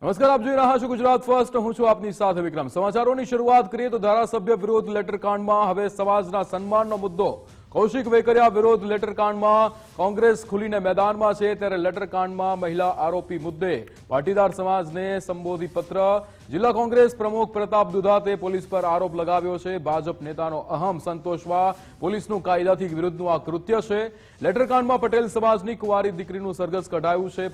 નમસ્કાર, આપ જોઈ રહ્યા છો ગુજરાત ફર્સ્ટ. હું છું આપની સાથે વિક્રમ. સમાચારોની શરૂઆત કરીએ તો ધારાસભ્ય વિરોધ લેટરકાંડમાં હવે સમાજના સન્માનનો મુદ્દો. કૌશિક વેકરિયા વિરોધ લેટરકાંડમાં કોંગ્રેસ ખુલીને મેદાનમાં છે, ત્યારે લેટરકાંડમાં મહિલા આરોપી મુદ્દે પાટીદાર સમાજને સંબોધી પત્ર. જિલ્લા કોંગ્રેસ પ્રમુખ પ્રતાપ દુધાતે પોલીસ પર આરોપ લગાવ્યો છે. ભાજપ નેતાનો અહમ સંતોષવા પોલીસનું કાયદાથી વિરુદ્ધનું આ કૃત્ય છે. લેટરકાંડમાં પટેલ સમાજની કુંવારી દીકરીનું સરઘસ કઢાયું છે.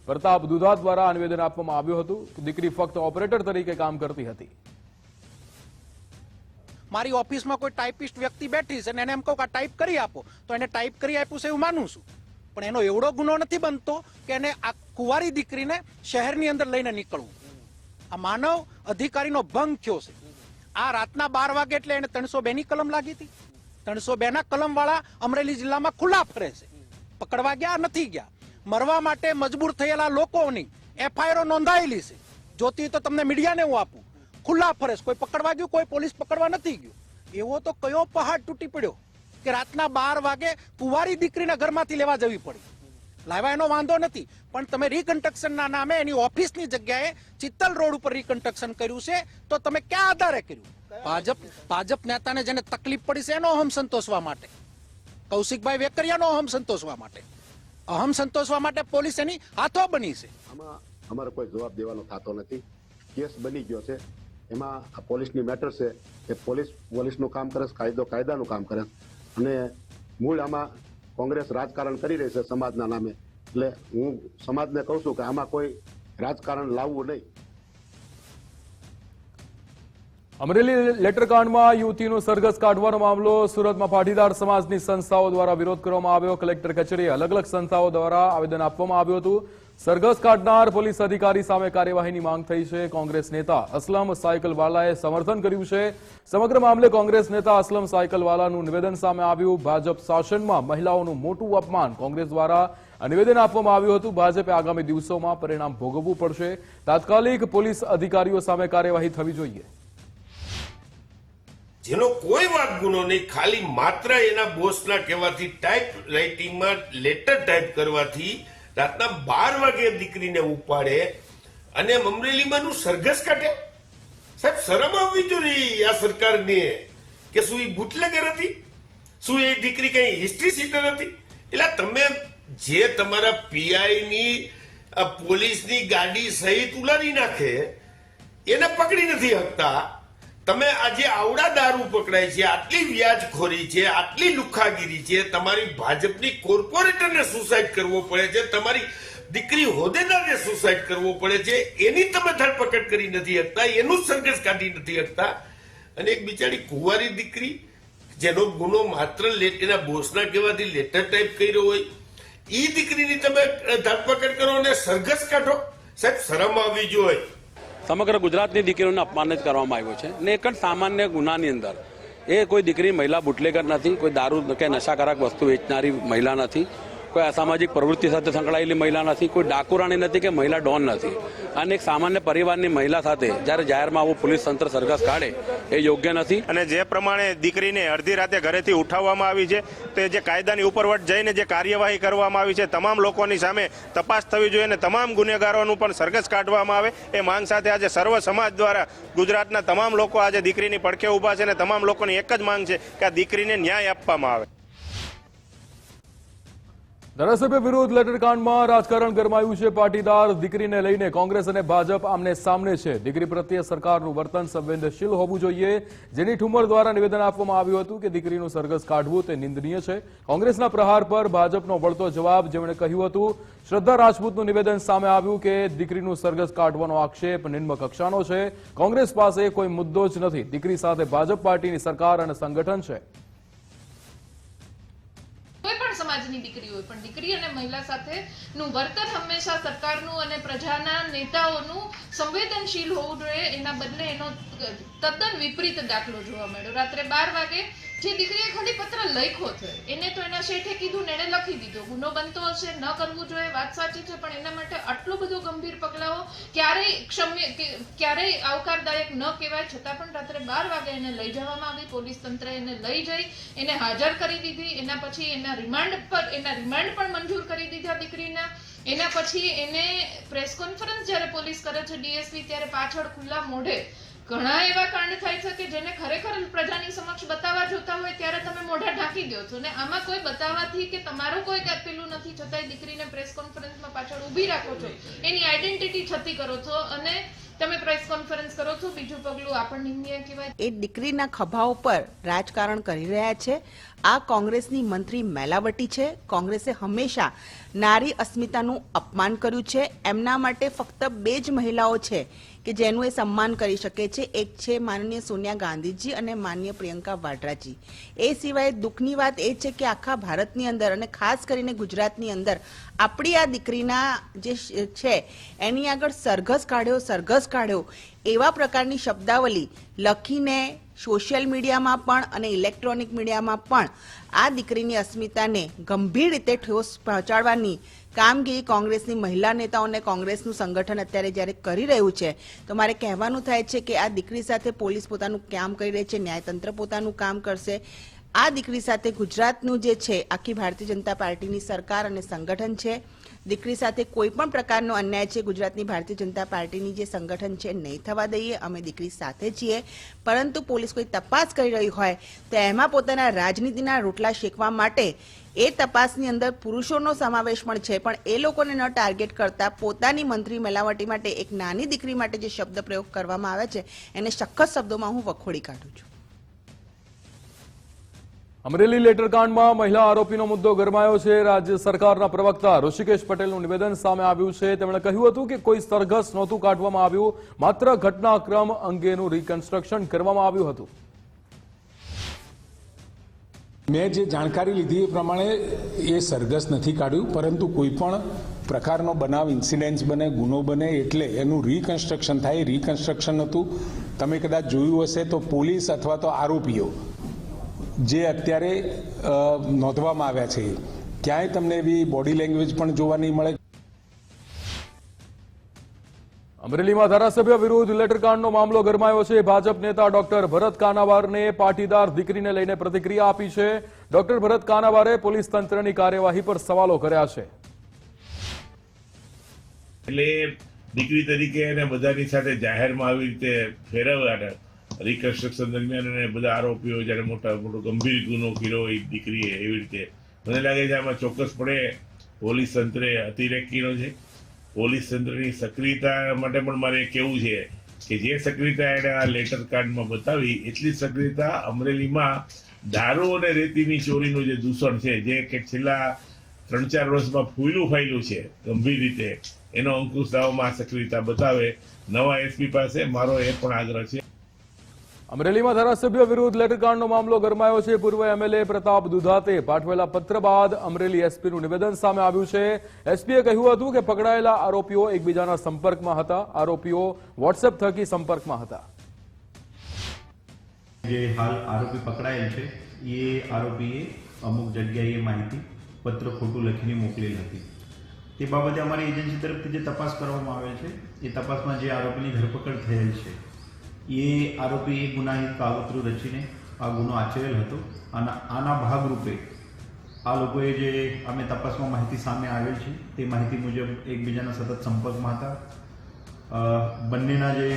પ્રતાપ દુધાત દ્વારા નિવેદન આપવામાં આવ્યું હતું કે દીકરી ફક્ત ઓપરેટર તરીકે કામ કરતી હતી. મારી ઓફિસમાં કોઈ ટાઈપિસ્ટ વ્યક્તિ બેઠી છે અને એને એમ કહું કે આ ટાઈપ કરી આપો તો એને ટાઈપ કરી આપ્યું છે એવું માનું છું, પણ એનો એવડો ગુનો નથી બનતો કે એને આ કુંવારી દીકરીને શહેરની અંદર લઈને નીકળવું. આ માનવ અધિકારીનો ભંગ થયો છે. આ રાતના 12 વાગે એટલે એને 302 ની કલમ લાગી હતી. 302 ના કલમ વાળા અમરેલી જિલ્લામાં ખુલ્લા ફરે છે. પકડવા ગયા નથી ગયા. મરવા માટે મજબૂર થયેલા લોકોની FIR નોંધાયેલી છે. જોતી તો તમને મીડિયાને હું આપું. ખુલ્લા ફરે, કોઈ પકડવા ગયું, કોઈ પોલીસ પકડવા નથી ગયું. એવો તો કયો પહાડ તૂટી પડ્યો કે રાતના 12 વાગે કુંવારી દીકરીના ઘરમાંથી લેવા જવી પડી. લાવવા એનો વાંધો નથી, પણ તમે રીકન્સ્ટ્રક્શનના નામે એની ઓફિસની જગ્યાએ ચિત્તલ રોડ ઉપર રીકન્સ્ટ્રક્શન કર્યું છે, તો તમે ક્યાં આધારે કર્યું? ભાજપ નેતાને જેને તકલીફ પડી છે એનો અહમ સંતોષવા માટે, કૌશિકભાઈ વેકરિયાનો અહમ સંતોષવા માટે, અહમ સંતોષવા માટે પોલીસ એની હાથો બની છે. આમાં અમારો કોઈ જવાબ દેવાનો થતો નથી. કેસ બની ગયો છે, એમાં આ પોલીસની મેટર છે કે પોલીસનું કામ કરે, કાયદાનું કામ કરે, અને મૂળ આમાં કોંગ્રેસ રાજકારણ કરી રહી છે સમાજના નામે. એટલે હું સમાજને કહું છું કે આમાં કોઈ રાજકારણ લાવવું નહીં. અમરેલી લેટરકાંડમાં યુવતીનું સરઘસ કાઢવાનો મામલો. સુરતમાં પાટીદાર સમાજની સંસ્થાઓ દ્વારા વિરોધ કરવામાં આવ્યો. કલેક્ટર કચેરીએ અલગ અલગ સંસ્થાઓ દ્વારા આવેદન આપવામાં આવ્યું હતું. સરઘસ કાઢનાર પોલીસ અધિકારી સામે કાર્યવાહીની માંગ થઈ છે. કોંગ્રેસ નેતા અસલમ સાયકલવાલાએ સમર્થન કર્યું છે. સમગ્ર મામલે કોંગ્રેસ નેતા અસલમ સાયકલવાલાનું નિવેદન સામે આવ્યું. ભાજપ શાસનમાં મહિલાઓનું મોટું અપમાન કોંગ્રેસ દ્વારા નિવેદન આપવામાં આવ્યું હતું. ભાજપે આગામી દિવસોમાં પરિણામ ભોગવવું પડશે. તાત્કાલિક પોલીસ અધિકારીઓ સામે કાર્યવાહી થવી જોઈએ. જેનો કોઈ વાત ગુનો નહીં, ખાલી માત્ર એના બોસના કહેવાથી ટાઈપ રાઇટિંગમાં લેટર ટાઈપ કરવાથી રાતના 12 વાગે દીકરીને ઉપાડે અને અમરેલીમાંનું સરઘસ કાઢે. સાહેબ, શરમ આવવી જોઈએ આ સરકારને કે શું એ બુટલેગર હતી? શું એ દીકરી કઈ હિસ્ટ્રી સીટર હતી? એટલે તમે જે તમારા પીઆઈની પોલીસની ગાડી સહિત ઉલારી નાખે એને પકડી નથી શકતા. તમે આજે આવડા દારૂ પકડાય છે, આટલી વ્યાજખોરી છે, આટલી લુખાગીરી છે, તમારી ભાજપની કોર્પોરેટરને સુસાઇડ કરવો પડે છે, તમારી દીકરી હોદ્દેદારને સુસાઇડ કરવો પડે છે, એની તમે ધરપકડ કરી નથી શકતા, એનું સરઘસ કાઢી નથી શકતા. અને એક બિચારી કુંવારી દીકરી જેનો ગુનો માત્ર એના બોસના કહેવાથી લેટર ટાઈપ કર્યો હોય, એ દીકરીની તમે ધરપકડ કરો અને સરઘસ કાઢો. સાહેબ, શરમ આવવી જોઈએ. સમગ્ર ગુજરાતની દીકરીઓને અપમાનિત કરવામાં આવ્યું છે ને એક જ સામાન્ય ગુનાની અંદર એ કોઈ દીકરી મહિલા બુટલેગર નથી, કોઈ દારૂ કે નશાકારક વસ્તુ વેચનારી મહિલા નથી, કોઈ અસામાજિક પ્રવૃત્તિ સાથે સંકળાયેલી મહિલા નથી, કોઈ ડાકુરાણી નથી કે મહિલા ડોન નથી. અને એક સામાન્ય પરિવારની મહિલા સાથે જ્યારે જાહેરમાં આવું પોલીસ તંત્ર સરઘસ કાઢે એ યોગ્ય નથી. અને જે પ્રમાણે દીકરીને અડધી રાતે ઘરેથી ઉઠાવવામાં આવી છે, તે જે કાયદાની ઉપરવટ જઈને જે કાર્યવાહી કરવામાં આવી છે, તમામ લોકોની સામે તપાસ થવી જોઈએ અને તમામ ગુનેગારોનું પણ સરઘસ કાઢવામાં આવે એ માંગ સાથે આજે સર્વ સમાજ દ્વારા ગુજરાતના તમામ લોકો આજે દીકરીની પડખે ઊભા છે અને તમામ લોકોની એક જ માંગ છે કે આ દીકરીને ન્યાય આપવામાં આવે. ધારાસભ્ય વિરોધ લેટરકાંડમાં રાજકારણ ગરમાયું છે. પાટીદાર દીકરીને લઈને કોંગ્રેસ અને ભાજપ આમને સામને છે. દીકરી પ્રત્યે સરકારનું વર્તન સંવેદનશીલ હોવું જોઈએ. જેની ઠુમર દ્વારા નિવેદન આપવામાં આવ્યું હતું કે દીકરીનું સરઘસ કાઢવું તે નિંદનીય છે. કોંગ્રેસના પ્રહાર પર ભાજપનો વળતો જવાબ. જેમણે કહ્યું હતું, શ્રદ્ધા રાજપૂતનું નિવેદન સામે આવ્યું કે દીકરીનું સરઘસ કાઢવાનો આક્ષેપ નિમ્ન કક્ષાનો છે. કોંગ્રેસ પાસે કોઈ મુદ્દો જ નથી. દીકરી સાથે ભાજપ પાર્ટીની સરકાર અને સંગઠન છે. કોઈ પણ સમાજની દીકરી હોય, પણ દીકરી અને મહિલા સાથે નું વર્તન હંમેશા સરકારનું અને પ્રજાના નેતાઓનું સંવેદનશીલ હોવું જોઈએ. એના બદલે એનો તદ્દન વિપરીત દાખલો જોવા મળ્યો. રાત્રે 12 વાગે જે દીકરીએ ખાલી પત્ર લખ્યો છે એને તો એના શેઠે કીધું ને એને લખી દીધો. ગુનો બનતો હશે, ન કરવું જોઈએ, વાત સાચી છે, પણ એના માટે આટલું બધું ગંભીર પગલાઓ ક્યારેય આવકારદાયક ન કહેવાય. છતાં પણ રાત્રે 12 વાગે એને લઈ જવામાં આવી. પોલીસ તંત્રે એને લઈ જઈ એને હાજર કરી દીધી. એના પછી એના રિમાન્ડ પણ મંજૂર કરી દીધા દીકરીના. એના પછી એને પ્રેસ કોન્ફરન્સ જ્યારે પોલીસ કરે છે ડીએસપી, ત્યારે પાછળ ખુલ્લા મોઢે ઘણા એવા કાંડ થાય છે કે જેને ખરેખર પ્રજાની સમક્ષ બતાવવા જોતા હોય ત્યારે તમે મોઢા ઢાંકી દો છો. ને આમાં કોઈ બતાવવાથી કે તમારો કોઈ પેલું નથી, છતાંય દીકરીને પ્રેસ કોન્ફરન્સમાં પાછળ ઊભી રાખો છો, એની આઈડેન્ટિટી છતી કરો છો અને તમે પ્રેસ કોન્ફરન્સ કરો છો. બીજું પગલું આપણને કહેવાય. એ દીકરીના ખભા ઉપર રાજકારણ કરી રહ્યા છે. આ કોંગ્રેસની મંત્રી મેલાવટી છે. કોંગ્રેસે હંમેશા નારી અસ્મિતાનું અપમાન કર્યું છે. એમના માટે ફક્ત 2 જ મહિલાઓ છે કે જેનું એ સન્માન કરી શકે છે. એક છે માનનીય સોનિયા ગાંધીજી અને માનનીય પ્રિયંકા વાડ્રાજી. એ સિવાય દુઃખની વાત એ છે કે આખા ભારતની અંદર અને ખાસ કરીને ગુજરાતની અંદર આપણી આ દીકરીના જે છે એની આગળ સરઘસ કાઢ્યો એવા પ્રકારની શબ્દાવલી લખીને સોશિયલ મીડિયામાં પણ અને ઇલેક્ટ્રોનિક મીડિયામાં પણ આ દીકરીની અસ્મિતાને ગંભીર રીતે ઠોસ પહોંચાડવાની કામગીરી કોંગ્રેસની મહિલા નેતાઓને કોંગ્રેસનું સંગઠન અત્યારે જ્યારે કરી રહ્યું છે, તો મારે કહેવાનું થાય છે કે આ દીકરી સાથે પોલીસ પોતાનું કામ કરી રહી છે, ન્યાયતંત્ર પોતાનું કામ કરશે. આ દીકરી સાથે ગુજરાતનું જે છે આખી ભારતીય જનતા પાર્ટીની સરકાર અને સંગઠન છે. દીકરી સાથે કોઈ પણ પ્રકારનો અન્યાય છે ગુજરાતની ભારતીય જનતા પાર્ટીની જે સંગઠન છે નહીં થવા દઈએ. અમે દીકરી સાથે છીએ, પરંતુ પોલીસ કોઈ તપાસ કરી રહી હોય તો એમાં પોતાના રાજનીતિના રોટલા શેકવા માટે એ તપાસની અંદર પુરુષોનો સમાવેશ પણ છે, પણ એ લોકોને ન ટાર્ગેટ કરતા પોતાની મંત્રી મેલાવટી માટે એક નાની દીકરી માટે જે શબ્દ પ્રયોગ કરવામાં આવે છે એને સખત શબ્દોમાં હું વખોડી કાઢું છું. અમરેલી લેટરકાંડમાં મહિલા આરોપીનો મુદ્દો ગરમાયો છે. રાજ્ય સરકારના પ્રવક્તા ઋષિકેશ પટેલનું નિવેદન સામે આવ્યું છે. તેમણે કહ્યું હતું કે કોઈ સરઘસ નહોતું કાઢવામાં આવ્યું, માત્ર ઘટનાક્રમ અંગેનું રિકન્સ્ટ્રક્શન કરવામાં આવ્યું હતું. મેં જે જાણકારી લીધી એ પ્રમાણે એ સરઘસ નથી કાઢ્યું, પરંતુ કોઈ પણ પ્રકારનો બનાવ ઇન્સિડન્સ બને, ગુનો બને એટલે એનું રિકન્સ્ટ્રક્શન થાય. રિકન્સ્ટ્રક્શન હતું. તમે કદાચ જોયું હશે તો પોલીસ અથવા તો આરોપીઓ જે અત્યારે નોંધવામાં આવ્યા છે ક્યાંય તમને એવી બોડી લેંગ્વેજ પણ જોવા નહીં મળે. અમરેલીમાં ધારાસભ્ય વિરુદ્ધ લેટરકાંડનો મામલો ગરમાયો છે. ભાજપ નેતા ડોક્ટર ભરત કાનાવારને પાટીદાર દીકરીને લઈને પ્રતિક્રિયા આપી છે. ડોક્ટર ભરત કાનાવારે પોલીસ તંત્રની કાર્યવાહી પર સવાલો કર્યા છે. એટલે દીકરી તરીકે એને બધાની સાથે જાહેરમાં આવી રીતે ફેરવવાના રિકન્સ્ટ્રક્શન દરમિયાન અને બધા આરોપીઓ જ્યારે મોટો ગંભીર ગુનો કર્યો હોય દીકરીએ, એવી રીતે મને લાગે છે આમાં ચોક્કસપણે પોલીસ તંત્રે અતિરેક કર્યો છે. પોલીસ તંત્રની સક્રિયતા માટે પણ મારે કહેવું છે કે જે સક્રિયતા એણે આ લેટર કાર્ડમાં બતાવી એટલી સક્રિયતા અમરેલીમાં દારૂ અને રેતીની ચોરીનું જે દૂષણ છે, જે કે છેલ્લા 3-4 વર્ષમાં ફાયલું છે ગંભીર રીતે, એનો અંકુશ લાવવામાં સક્રિયતા બતાવે. નવા એસપી પાસે મારો એ પણ આગ્રહ છે. અમરેલીમાં ધારાસભ્ય વિરુદ્ધ લેટરકાંડનો મામલો ગરમાયો છે. પૂર્વ એમએલએ પ્રતાપ દુધાતે પાઠવેલા પત્ર બાદ અમરેલી એસપીનું નિવેદન સામે આવ્યું છે. એસપીએ કહ્યું હતું કે પકડાયેલા આરોપીઓ એકબીજાના સંપર્કમાં હતા. આરોપીઓ વોટ્સએપ થકી સંપર્કમાં હતા. જે હાલ આરોપી પકડાયેલ છે એ આરોપીએ અમુક જગ્યાએ માહિતી પત્ર ખોટું લખીને મોકલેલ હતી. તે બાબતે અમારી એજન્સી તરફથી જે તપાસ કરવામાં આવેલ છે એ તપાસમાં જે આરોપીની ધરપકડ થયેલ છે એ આરોપી ગુનાહિત કાવતરું રચીને આ ગુનો આચરેલ હતો. અને આના ભાગરૂપે આ લોકોએ જે અમે તપાસમાં માહિતી સામે આવેલ છે તે માહિતી મુજબ એકબીજાના સતત સંપર્કમાં હતા. બંનેના જે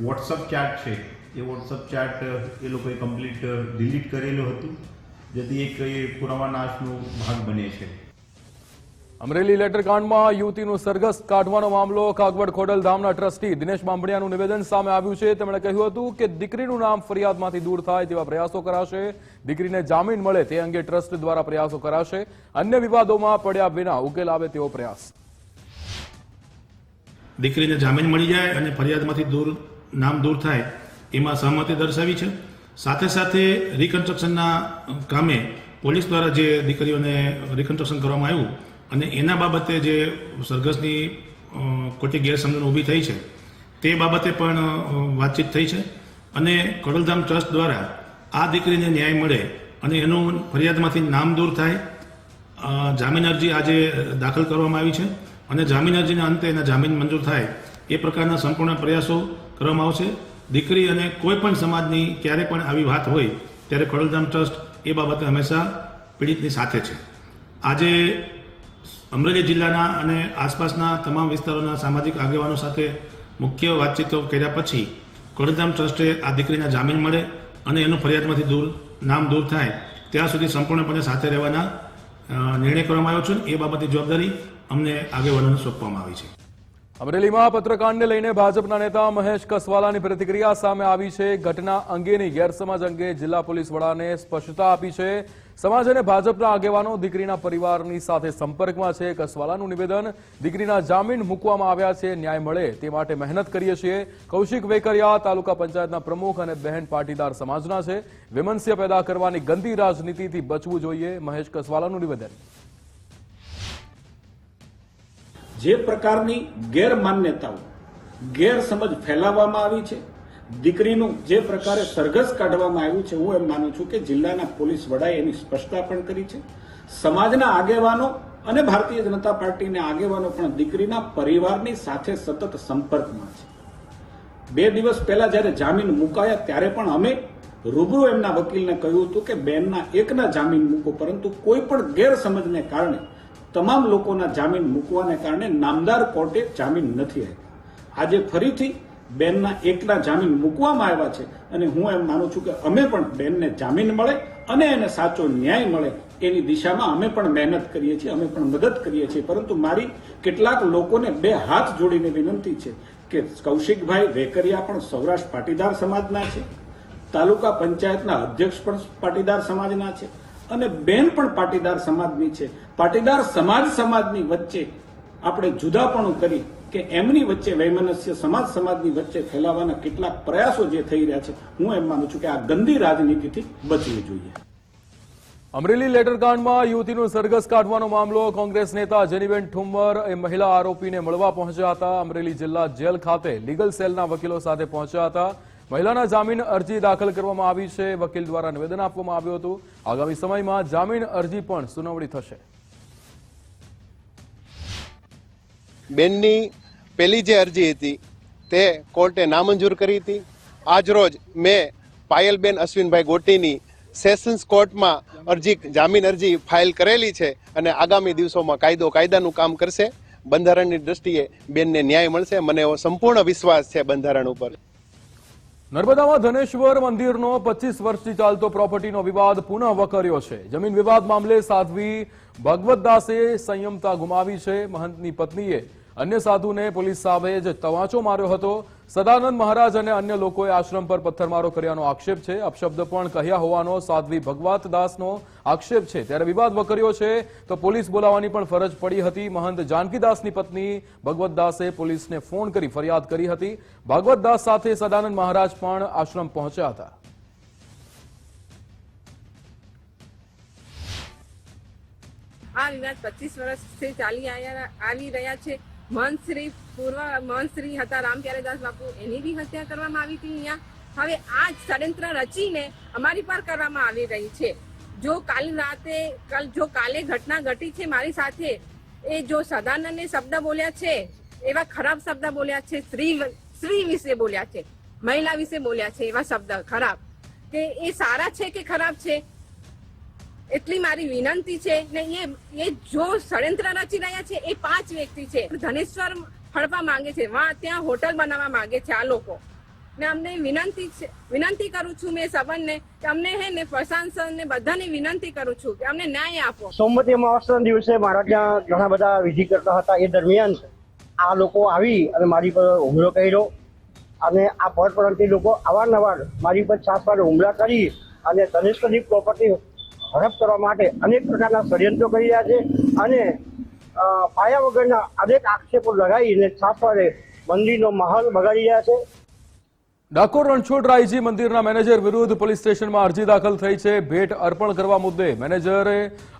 વોટ્સઅપ ચેટ છે એ વોટ્સઅપ ચેટ એ લોકોએ કમ્પ્લીટ ડિલીટ કરેલું હતું, જેથી એક એ પુરાવા નાશનો ભાગ બને છે. અમરેલી લેટરકાંડમાં યુવતીનું સરઘસ કાઢવાનો મામલો. કાગવડ ખોડલધામના ટ્રસ્ટી દિનેશ બાંભણિયાનું નિવેદન સામે આવ્યું છે. તેમણે કહ્યું હતું કે દીકરીનું નામ ફરિયાદમાંથી દૂર થાય તેવા પ્રયાસો કરાશે. દીકરીને જામીન મળે તે અંગે ટ્રસ્ટ દ્વારા પ્રયાસો કરાશે. અન્ય વિવાદોમાં પડ્યા વિના ઉકેલ આવે તેવો પ્રયાસ. દીકરીને જામીન મળી જાય અને ફરિયાદમાંથી નામ દૂર થાય એમાં સહમતિ દર્શાવી છે. સાથે સાથે રિકન્સ્ટ્રક્શનના કામે પોલીસ દ્વારા જે દીકરીઓને રિકન્સ્ટ્રક્શન કરવામાં આવ્યું અને એના બાબતે જે સરઘસની ખોટી ગેરસમજણ ઊભી થઈ છે તે બાબતે પણ વાતચીત થઈ છે. અને ખોડલધામ ટ્રસ્ટ દ્વારા આ દીકરીને ન્યાય મળે અને એનું ફરિયાદમાંથી નામ દૂર થાય, જામીન અરજી આજે દાખલ કરવામાં આવી છે અને જામીન અરજીના અંતે એના જામીન મંજૂર થાય એ પ્રકારના સંપૂર્ણ પ્રયાસો કરવામાં આવશે. દીકરી અને કોઈ પણ સમાજની ક્યારે પણ આવી વાત હોય ત્યારે ખોડલધામ ટ્રસ્ટ એ બાબતે હંમેશા પીડિતની સાથે છે. આજે અમરેલી જિલ્લાના અને આસપાસના તમામ વિસ્તારોના સામાજિક આગેવાનો સાથે મુખ્ય વાતચીતો કર્યા પછી ખોડલધામ ટ્રસ્ટે આ દીકરીના જામીન મળે અને એનું ફરિયાદમાંથી નામ દૂર થાય ત્યાં સુધી સંપૂર્ણપણે સાથે રહેવાના નિર્ણય કરવામાં આવ્યો છે. એ બાબતની જવાબદારી અમને આગેવાનોને સોંપવામાં આવી છે. અમરેલીમાં પત્રકાંડને લઈને ભાજપના નેતા મહેશ કસવાલાની પ્રતિક્રિયા સામે આવી છે. ઘટના અંગેની ગેરસમજ અંગે જિલ્લા પોલીસ વડાને સ્પષ્ટતા આપી છે. સમાજ અને ભાજપના આગેવાનો દીકરીના પરિવારની સાથે સંપર્કમાં છે. કસવાલાનું નિવેદન, દીકરીના જામીન મૂકવામાં આવ્યા છે, ન્યાય મળે તે માટે મહેનત કરીએ છીએ. કૌશિક વેકરિયા તાલુકા પંચાયતના પ્રમુખ અને બહેન પાટીદાર સમાજના છે. વિમનસ્ય પેદા કરવાની ગંદી રાજનીતિથી બચવું જોઈએ. મહેશ કસવાલાનું નિવેદન. જે પ્રકારની ગેરમાન્યતાઓ, ગેરસમજ ફેલાવવામાં આવી છે, દીકરીનું જે પ્રકારે સરઘસ કાઢવામાં આવ્યું છે, હું એમ માનું છું કે જિલ્લાના પોલીસ વડાએ એની સ્પષ્ટતા પણ કરી છે. સમાજના આગેવાનો અને ભારતીય જનતા પાર્ટીના આગેવાનો પણ દીકરીના પરિવારની સાથે સતત સંપર્કમાં છે. 2 દિવસ પહેલા જ્યારે જામીન મુકાયા ત્યારે પણ અમે રૂબરૂ એમના વકીલને કહ્યું હતું કે બેનના એકના જામીન મૂકો, પરંતુ કોઈ પણ ગેરસમજને કારણે તમામ લોકોના જામીન મૂકવાને કારણે નામદાર કોર્ટે જામીન નથી આપ્યા. આજે ફરીથી બેનના એકના જામીન મૂકવામાં આવ્યા છે અને હું એમ માનું છું કે અમે પણ બેનને જામીન મળે અને એને સાચો ન્યાય મળે એની દિશામાં અમે પણ મહેનત કરીએ છીએ, અમે પણ મદદ કરીએ છીએ. પરંતુ મારી કેટલાક લોકોને 2 હાથ જોડીને વિનંતી છે કે કૌશિકભાઈ વેકરિયા પણ સૌરાષ્ટ્ર પાટીદાર સમાજના છે, તાલુકા પંચાયતના અધ્યક્ષ પણ પાટીદાર સમાજના છે અને બેન પણ પાટીદાર સમાજની છે. પાટીદાર સમાજની વચ્ચે આપણે જુદાપણું કરી કે એમની વચ્ચે વૈમનસ્ય સમાજની વચ્ચે ફેલાવાના કેટલાક પ્રયાસો જે થઈ રહ્યા છે, હું એમ માનું છું કે આ ગંદી રાજનીતિથી બચવું જોઈએ. અમરેલી લેટરકાંડમાં યુવતીનું સરઘસ કાઢવાનો મામલો. કોંગ્રેસ નેતા જેનીબેન ઠુમ્મર એ મહિલા આરોપીને મળવા પહોંચ્યા હતા. અમરેલી જિલ્લા જેલ ખાતે લીગલ સેલના વકીલો સાથે પહોંચ્યા હતા. મહિલાના જામીન અરજી દાખલ કરવામાં આવી છે. વકીલ દ્વારા નિવેદન આપવામાં આવ્યું હતું. આગામી સમયમાં જામીન અરજી પણ સુનાવણી થશે. બેનની પહેલી જે અરજી હતી તે કોર્ટે નામંજૂર કરી હતી. આજરોજ મેં પાયલબેન અશ્વિનભાઈ ગોટીની સેશન્સ કોર્ટમાં જામીન અરજી ફાઇલ કરેલી છે અને આગામી દિવસોમાં કાયદાનું કામ કરશે. બંધારણની દ્રષ્ટિએ બેનને ન્યાય મળશે. મને એવો સંપૂર્ણ વિશ્વાસ છે બંધારણ ઉપર. નર્મદામાં ધનેશ્વર મંદિરનો 25 વર્ષથી ચાલતો પ્રોપર્ટીનો વિવાદ પુનઃ વકર્યો છે. જમીન વિવાદ મામલે સાધ્વી ભગવતદાસે સંયમતા ગુમાવી છે. મહંતની પત્નીએ અન્ય સાધુને પોલીસ સામે જ તવાચો માર્યો હતો. સદાનંદ મહારાજ અને અન્ય લોકોએ આશ્રમ પર પથ્થરમારો કર્યાનો આક્ષેપ છે. અપશબ્દ પણ કહ્યા હોવાનો સાધ્વી ભગવતદાસનો આક્ષેપ છે. ત્યારે વિવાદ વકર્યો છે તો પોલીસ બોલાવવાની પણ ફરજ પડી હતી. મહંત જાનકીદાસની પત્ની ભગવતદાસે પોલીસને ફોન કરી ફરિયાદ કરી હતી. ભગવતદાસ સાથે સદાનંદ મહારાજ પણ આશ્રમ પહોંચ્યા હતા. આ વિવાદ 25 વર્ષથી ચાલી આવી રહ્યા છે. પૂર્વ મહંતશ્રી હતા રામ પ્યારેદાસ બાપુ, એની બી હત્યા કરવામાં આવી હતી અહીંયા. હવે આ ષડયંત્ર રચીને અમારી પર કરવામાં આવી રહી છે. જો કાલે ઘટના ઘટી છે મારી સાથે, એ જો સદાનંદને શબ્દ બોલ્યા છે, એવા ખરાબ શબ્દ બોલ્યા છે, સ્ત્રી વિશે બોલ્યા છે, મહિલા વિશે બોલ્યા છે, એવા શબ્દ ખરાબ, કે એ સારા છે કે ખરાબ છે એટલી મારી વિનંતી છે. ને એ જો ષડયંત્ર રચી રહ્યા છે એ 5 વ્યક્તિ છે. ધનેશ્વર હડપવા માંગે છે, ત્યાં હોટલ બનાવવા માંગે છે આ લોકો. ને અમને વિનંતી કરું છું મેં સંબંધને કે અમને ને પ્રશાસન ને બધાને વિનંતી કરું છું કે અમને ન્યાય આપો. સોમવતી અમાવસના દિવસે મારા ત્યાં ઘણા બધા વિધિ કરતા હતા. એ દરમિયાન આ લોકો આવી અને મારી પર હુમલો કર્યો અને આ પરપ્રાંતિ લોકો અવારનવાર મારી પર છાસવાર હુમલા કરી અને ધનેશ્વરની પ્રોપર્ટી હડપ કરવા માટે અનેક પ્રકારના ષડયંત્રો કરી રહ્યા છે અને પાયા વગરના અનેક આક્ષેપો લગાવીને છાસવારે મંદિરનો માહોલ બગાડી રહ્યા છે. ડાકોર રણછોડરાયજી મંદિરના મેનેજર વિરુદ્ધ પોલીસ સ્ટેશનમાં અરજી દાખલ થઈ છે. ભેટ અર્પણ કરવા મુદ્દે મેનેજરે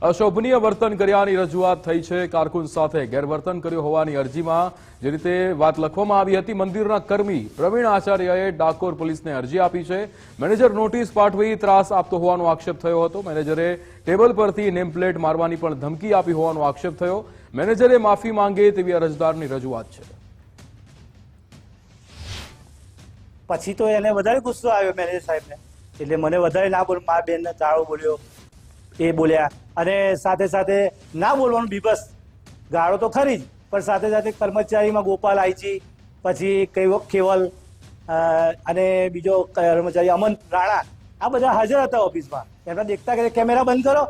અશોભનીય વર્તન કર્યાની રજૂઆત થઈ છે. કારકુન સાથે ગેરવર્તન કર્યું હોવાની અરજીમાં જે રીતે વાત લખવામાં આવી હતી, મંદિરના કર્મી પ્રવીણ આચાર્યએ ડાકોર પોલીસને અરજી આપી છે. મેનેજર નોટિસ પાઠવી ત્રાસ આપતો હોવાનો આક્ષેપ થયો હતો. મેનેજરે ટેબલ પરથી નેમપ્લેટ મારવાની પણ ધમકી આપી હોવાનો આક્ષેપ થયો. મેનેજરે માફી માંગે તેવી અરજદારની રજૂઆત છે. પછી તો એને વધારે ગુસ્સો આવ્યો મેનેજર સાહેબને, એટલે મને વધારે ના બોલ, મારા બેનને તાળો બોલ્યો, એ બોલ્યા, અને સાથે સાથે ના બોલવાનું બીબસ, ગાળો તો ખરી જ, પણ સાથે સાથે કર્મચારીમાં ગોપાલ આઈચી, પછી કૈવક ખેવલ અને બીજો કર્મચારી અમન રાણા, આ બધા હાજર હતા ઓફિસમાં. એમના દેખતા કે કેમેરા બંધ કરો,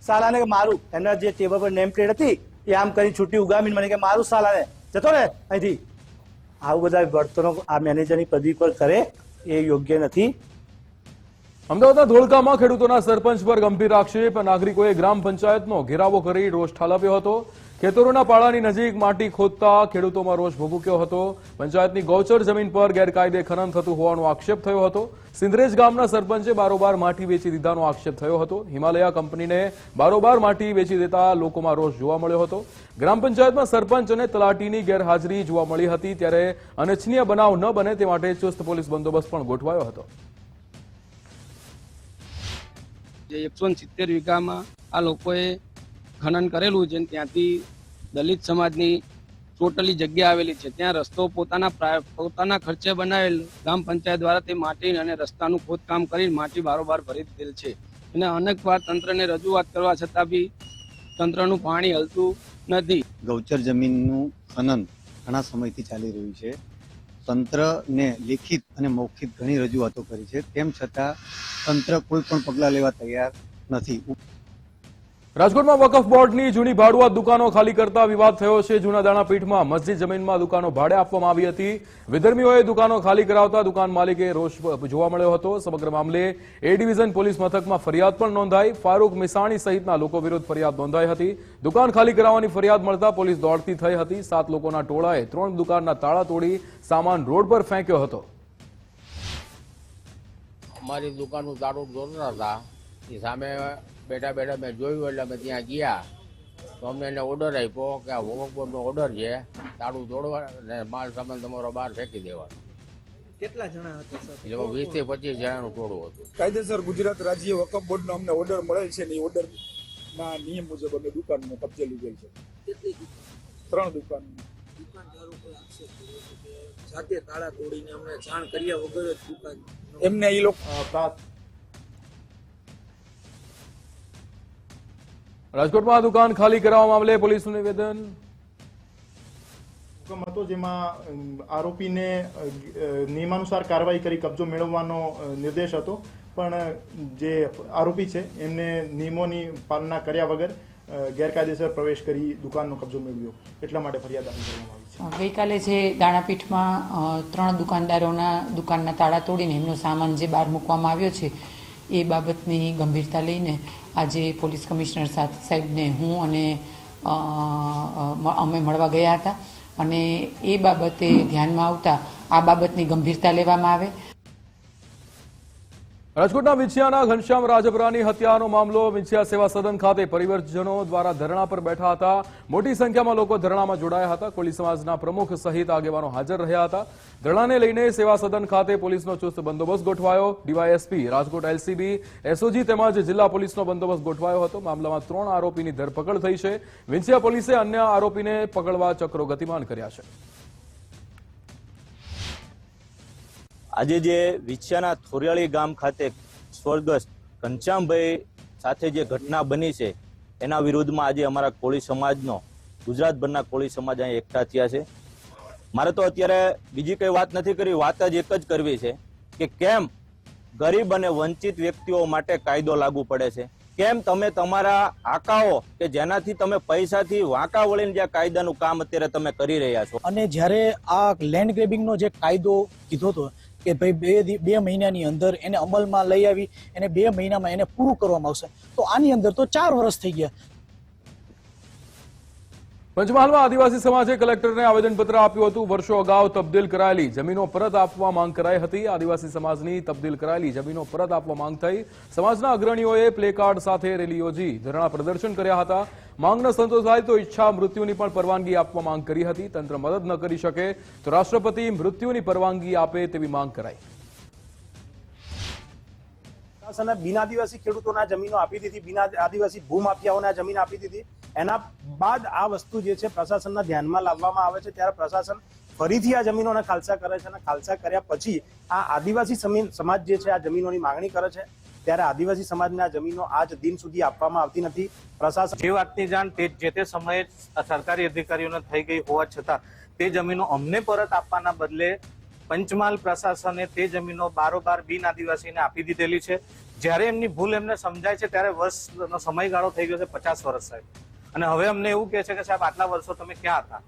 સાલાને મારું, એમના જે ટેબલ પર નેમ પ્લેટ હતી એ આમ કરી છૂટી ઉગામીને મને કે મારું સાલાને જતો ને અહીંથી. આવું બધા વર્તનો આ મેનેજરની પદવી પર કરે એ યોગ્ય નથી. અમદાવાદના ધોળકામાં ખેડૂતોના સરપંચ પર ગંભીર આક્ષેપ. નાગરિકોએ ગ્રામ પંચાયતનો ઘેરાવો કરી રોષ ઠાલવ્યો હતો. ખેતરોના પાળાની નજીક માટી ખોદતા ખેડૂતોમાં રોષ ભભૂક્યો હતો. પંચાયતની ગૌચર જમીન પર ગેરકાયદે ખનન થતું હોવાનો આક્ષેપ થયો હતો. સિંધરેજ ગામના સરપંચે બારોબાર માટી વેચી દીધાનો આક્ષેપ થયો હતો. હિમાલયા કંપનીને બારોબાર માટી વેચી દેતા લોકોમાં રોષ જોવા મળ્યો હતો. ગ્રામ પંચાયતમાં સરપંચ અને તલાટીની ગેરહાજરી જોવા મળી હતી, ત્યારે અનિચ્છનીય બનાવ ન બને તે માટે ચુસ્ત પોલીસ બંદોબસ્ત પણ ગોઠવાયો હતો. જે 170 વીઘામાં આ લોકોએ ખનન કરેલું છે, ત્યાંથી દલિત સમાજની ટોટલી જગ્યા આવેલી છે. ત્યાં રસ્તો પોતાના ખર્ચે બનાવેલ ગ્રામ પંચાયત દ્વારા તે માટી અને રસ્તાનું ખોદકામ કરી માટી બારોબાર ભરી દીધેલ છે. અને અનેકવાર તંત્રને રજૂઆત કરવા છતાં બી તંત્રનું પાણી હલતું નથી. ગૌચર જમીનનું ખનન ઘણા સમયથી ચાલી રહ્યું છે. તંત્રને લેખિત અને મૌખિક ઘણી રજૂઆતો કરી છે, તેમ છતાં તંત્ર કોઈ પણ પગલાં લેવા તૈયાર નથી. રાજકોટમાં વકફ બોર્ડની જૂની ભાડુઆત દુકાનો ખાલી કરતા વિવાદ થયો છે. જૂના દાણાપીઠમાં મસ્જિદ જમીનમાં દુકાનો ભાડે આપવામાં આવી હતી. વિધર્મીઓએ દુકાનો ખાલી કરાવતા દુકાન માલિકે રોષ જોવા મળ્યો હતો. સમગ્ર મામલે એ ડિવિઝન પોલીસ મથકમાં ફરિયાદ પણ નોંધાઈ. ફારૂક મિસાણી સહિતના લોકો વિરુદ્ધ ફરિયાદ નોંધાઈ હતી. દુકાન ખાલી કરાવવાની ફરિયાદ મળતા પોલીસ દોડતી થઈ હતી. 7 લોકોના ટોળાએ 3 દુકાનના તાળા તોડી સામાન રોડ પર ફેંક્યો હતો. અમારી દુકાનનું તાળું દોરતા હતા, એ સામે બેઠા બેઠા મેં જોયું, એટલે અમે ત્યાં ગયા તો અમને એને ઓર્ડર આપ્યો કે આ વકફ બોર્ડનો ઓર્ડર છે, તાળું તોડવા અને માલ સામાન તમારો બહાર ફેંકી દેવાનો. કેટલા જણા હતા સર? એટલે 20 થી 25 જણાનું ટોળું હતું. કાયદેસર ગુજરાત રાજ્ય વકફ બોર્ડનો અમને ઓર્ડર મળેલ છે ને એ ઓર્ડરના નિયમ મુજબ અમે દુકાનને કબજે લીધેલ છે. કેટલી? 3 દુકાન. દુકાનદારો કોઈ આક્ષેપ કર્યો કે જાતે તાળા તોડીને અમને જાણ કર્યા વગર જ દુકાન એમને એ લોકો. રાજકોટમાં દુકાન ખાલી કરાવવા મામલે પોલીસનું નિવેદન. હુકમ હતો જેમાં આરોપીને નિયમાનુસાર કાર્યવાહી કરી કબજો મેળવવાનો નિર્દેશ હતો, પણ જે આરોપી છે એમને નિયમોની પાલના કર્યા વગર ગેરકાયદેસર પ્રવેશ કરી દુકાનનો કબજો મેળવ્યો, એટલા માટે ફરિયાદ દાખલ કરવામાં આવી છે. ગઈકાલે જે દાણાપીઠમાં 3 દુકાનદારોના દુકાનના તાળા તોડીને એમનો સામાન જે બહાર મૂકવામાં આવ્યો છે એ બાબતની ગંભીરતા લઈને આજે પોલીસ કમિશનર સાહેબને હું અને અમે મળવા ગયા હતા, અને એ બાબતે ધ્યાનમાં આવતા આ બાબતની ગંભીરતા લેવામાં આવે. રાજકોટના વિંછિયાના ઘનશ્યામ રાજપરાની હત્યાનો મામલો. વિંછિયા સેવા સદન ખાતે પરિવારજનો દ્વારા ધરણા પર બેઠા હતા. મોટી સંખ્યામાં લોકો ધરણામાં જોડાયા હતા. કોળી સમાજના પ્રમુખ સહિત આગેવાનો હાજર રહ્યા હતા. ધરણાને લઈને સેવા સદન ખાતે પોલીસનો ચુસ્ત બંદોબસ્ત ગોઠવાયો. ડીવાયએસપી, રાજકોટ એલસીબી, એસઓજી તેમજ જિલ્લા પોલીસનો બંદોબસ્ત ગોઠવાયો હતો. મામલામાં 3 આરોપીની ધરપકડ થઈ છે. વિંછિયા પોલીસે અન્ય આરોપીને પકડવા ચક્રો ગતિમાન કર્યા છે. આજે જે વિંછિયાના થોરિયાળી ગામ ખાતે સ્વર્ગસ્થ ઘનશ્યામભાઈ સાથે જે ઘટના બની છે એના વિરુદ્ધમાં આજે અમારા કોળી સમાજનો, ગુજરાતભરના કોળી સમાજ અહીં એકઠા થયા છે. મારે તો અત્યારે બીજી કઈ વાત નથી કરવી, વાત જ એક જ કરવી છે કે કેમ ગરીબ અને વંચિત વ્યક્તિઓ માટે કાયદો લાગુ પડે છે, કેમ તમે તમારા આકાઓ કે જેનાથી તમે પૈસાથી વાંકા વળીને જે કાયદાનું કામ અત્યારે તમે કરી રહ્યા છો. અને જ્યારે આ લેન્ડ ગ્રેબિંગનો જે કાયદો કીધો હતો કે ભાઈ 2 મહિનાની અંદર એને અમલમાં લઈ આવી એને 2 મહિનામાં એને પૂરું કરવામાં આવશે, તો આની અંદર તો 4 વર્ષ થઈ ગયા. પંચમહાલમાં આદિવાસી સમાજે કલેક્ટરને આવેદનપત્ર આપ્યું હતું. વર્ષો અગાઉ તબદીલ કરાયેલી જમીનો પરત આપવા માંગ કરાઈ હતી. આદિવાસી સમાજની તબદીલ કરાયેલી જમીનો પરત આપવા માંગ થઈ. સમાજના અગ્રણીઓએ પ્લેકાર્ડ સાથે રેલી યોજી ધરણા પ્રદર્શન કર્યા હતા. માંગ ન સંતોષાય તો ઈચ્છા મૃત્યુની પણ પરવાનગી આપવા માંગ કરી હતી. તંત્ર મદદ ન કરી શકે તો રાષ્ટ્રપતિ મૃત્યુની પરવાનગી આપે તેવી માંગ કરાઈ. બિન આદિવાસી ખેડૂતોના જમીનો આપી દીધી, બિન આદિવાસી ભૂમાફિયાઓના જમીન આપી દીધી. એના બાદ આ વસ્તુ જે છે પ્રશાસનના ધ્યાનમાં લાવવામાં આવે છે ત્યારે પ્રશાસન ફરીથી આ જમીનોને ખાલસા કરે છે અને ખાલસા કર્યા પછી આ આદિવાસી સમાજ જે છે આ જમીનોની માંગણી કરે છે ત્યારે આદિવાસી સમાજને આ જમીનો આજ દિન સુધી આપવામાં આવતી નથી. પ્રશાસન જે વાતની જાણ જે તે સમયે સરકારી અધિકારીઓને થઈ ગઈ હોવા છતાં તે જમીનો અમને પરત આપવાના બદલે પંચમહાલ પ્રશાસને તે જમીનો બારોબાર બિન આદિવાસીને આપી દીધેલી છે. જ્યારે એમની ભૂલ એમને સમજાય છે ત્યારે વર્ષનો સમયગાળો થઈ ગયો છે 50 વર્ષ સાહેબ, અને હવે અમને એવું કહે છે કે સાહેબ આટલા વર્ષો તમે ક્યાં હતા.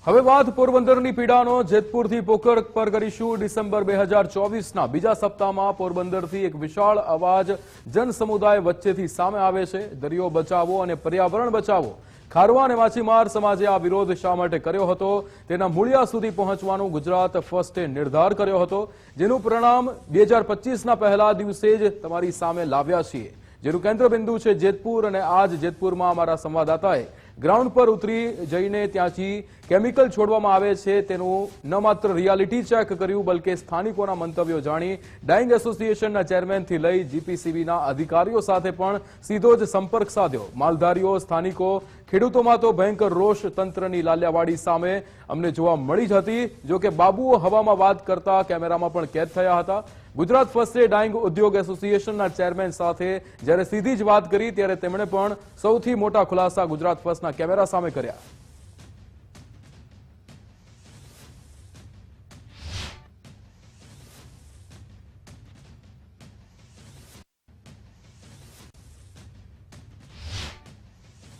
હવે વાત પોરબંદરની પીડાનો જેતપુરથી પોખર પર કરીશું. ડિસેમ્બર 2024ના બીજા સપ્તાહમાં પોરબંદરથી એક વિશાળ અવાજ જન સમુદાય વચ્ચેથી સામે આવે છે. દરિયો બચાવો અને પર્યાવરણ બચાવો. ખારવા અને માછીમાર સમાજે આ વિરોધ શા માટે કર્યો હતો તેના મૂળિયા સુધી પહોંચવાનો ગુજરાત ફર્સ્ટે નિર્ધાર કર્યો હતો, જેનું પરિણામ 2025ના પહેલા દિવસે જ તમારી સામે લાવ્યા છીએ. જેનું કેન્દ્રબિંદુ છે જેતપુર, અને આજ જેતપુરમાં અમારા સંવાદદાતાએ ગ્રાઉન્ડ પર ઉતરી જઈને ત્યાંથી કેમિકલ છોડવામાં આવે છે તેનું ન માત્ર રિયાલિટી ચેક કર્યું, બલકે સ્થાનિકોના મંતવ્યો જાણી ડાઇંગ એસોસિએશનના ચેરમેનથી લઈ જીપીસીબીના અધિકારીઓ સાથે પણ સીધો જ સંપર્ક સાધ્યો. માલધારીઓ, સ્થાનિકો, ખેડૂતોમાં તો ભયંકર રોષ તંત્રની લાલિયાવાડી સામે અમને જોવા મળી જ હતી. જો કે બાબુઓ હવામાં વાત કરતા કેમેરામાં પણ કેદ થયા હતા. ગુજરાત ફર્સ્ટે ડાઇંગ ઉદ્યોગ એસોસિએશનના ચેરમેન સાથે જ્યારે સીધી જ વાત કરી ત્યારે તેમણે પણ સૌથી મોટા ખુલાસા ગુજરાત ફર્સ્ટના કેમેરા સામે કર્યા.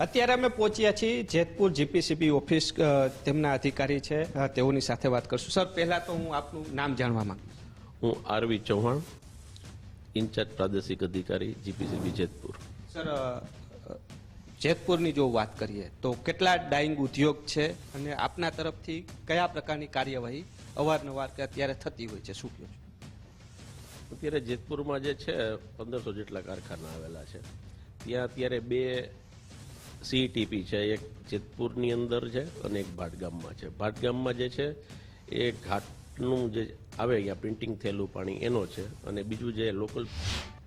અત્યારે અમે પહોંચ્યા છીએ જેતપુર જીપીસીબી ઓફિસ. તેમના અધિકારી છે, તેઓની સાથે વાત કરશું. સર, પહેલા તો હું આપનું નામ જાણવા માંગુ છું. હું આરવી ચૌહાણ, ઇન્ચાર્જ પ્રાદેશિક અધિકારી જીપીસીબી જેતપુર. સર, જેતપુરની જો વાત કરીએ તો કેટલા ડાઇંગ ઉદ્યોગ છે અને આપના તરફથી કયા પ્રકારની કાર્યવાહી અવારનવાર કે અત્યારે થતી હોય છે, શું કહો છો? અત્યારે જેતપુરમાં જે છે 1500 જેટલા કારખાના આવેલા છે. ત્યાં અત્યારે 2 સીટીપી છે, એક જેતપુરની અંદર છે અને એક ભાટગામમાં છે. ભાટગામમાં જે છે એ ઘાટનું જે આવે અહીંયા પ્રિન્ટિંગ થયેલું પાણી એનો છે, અને બીજું જે લોકલ.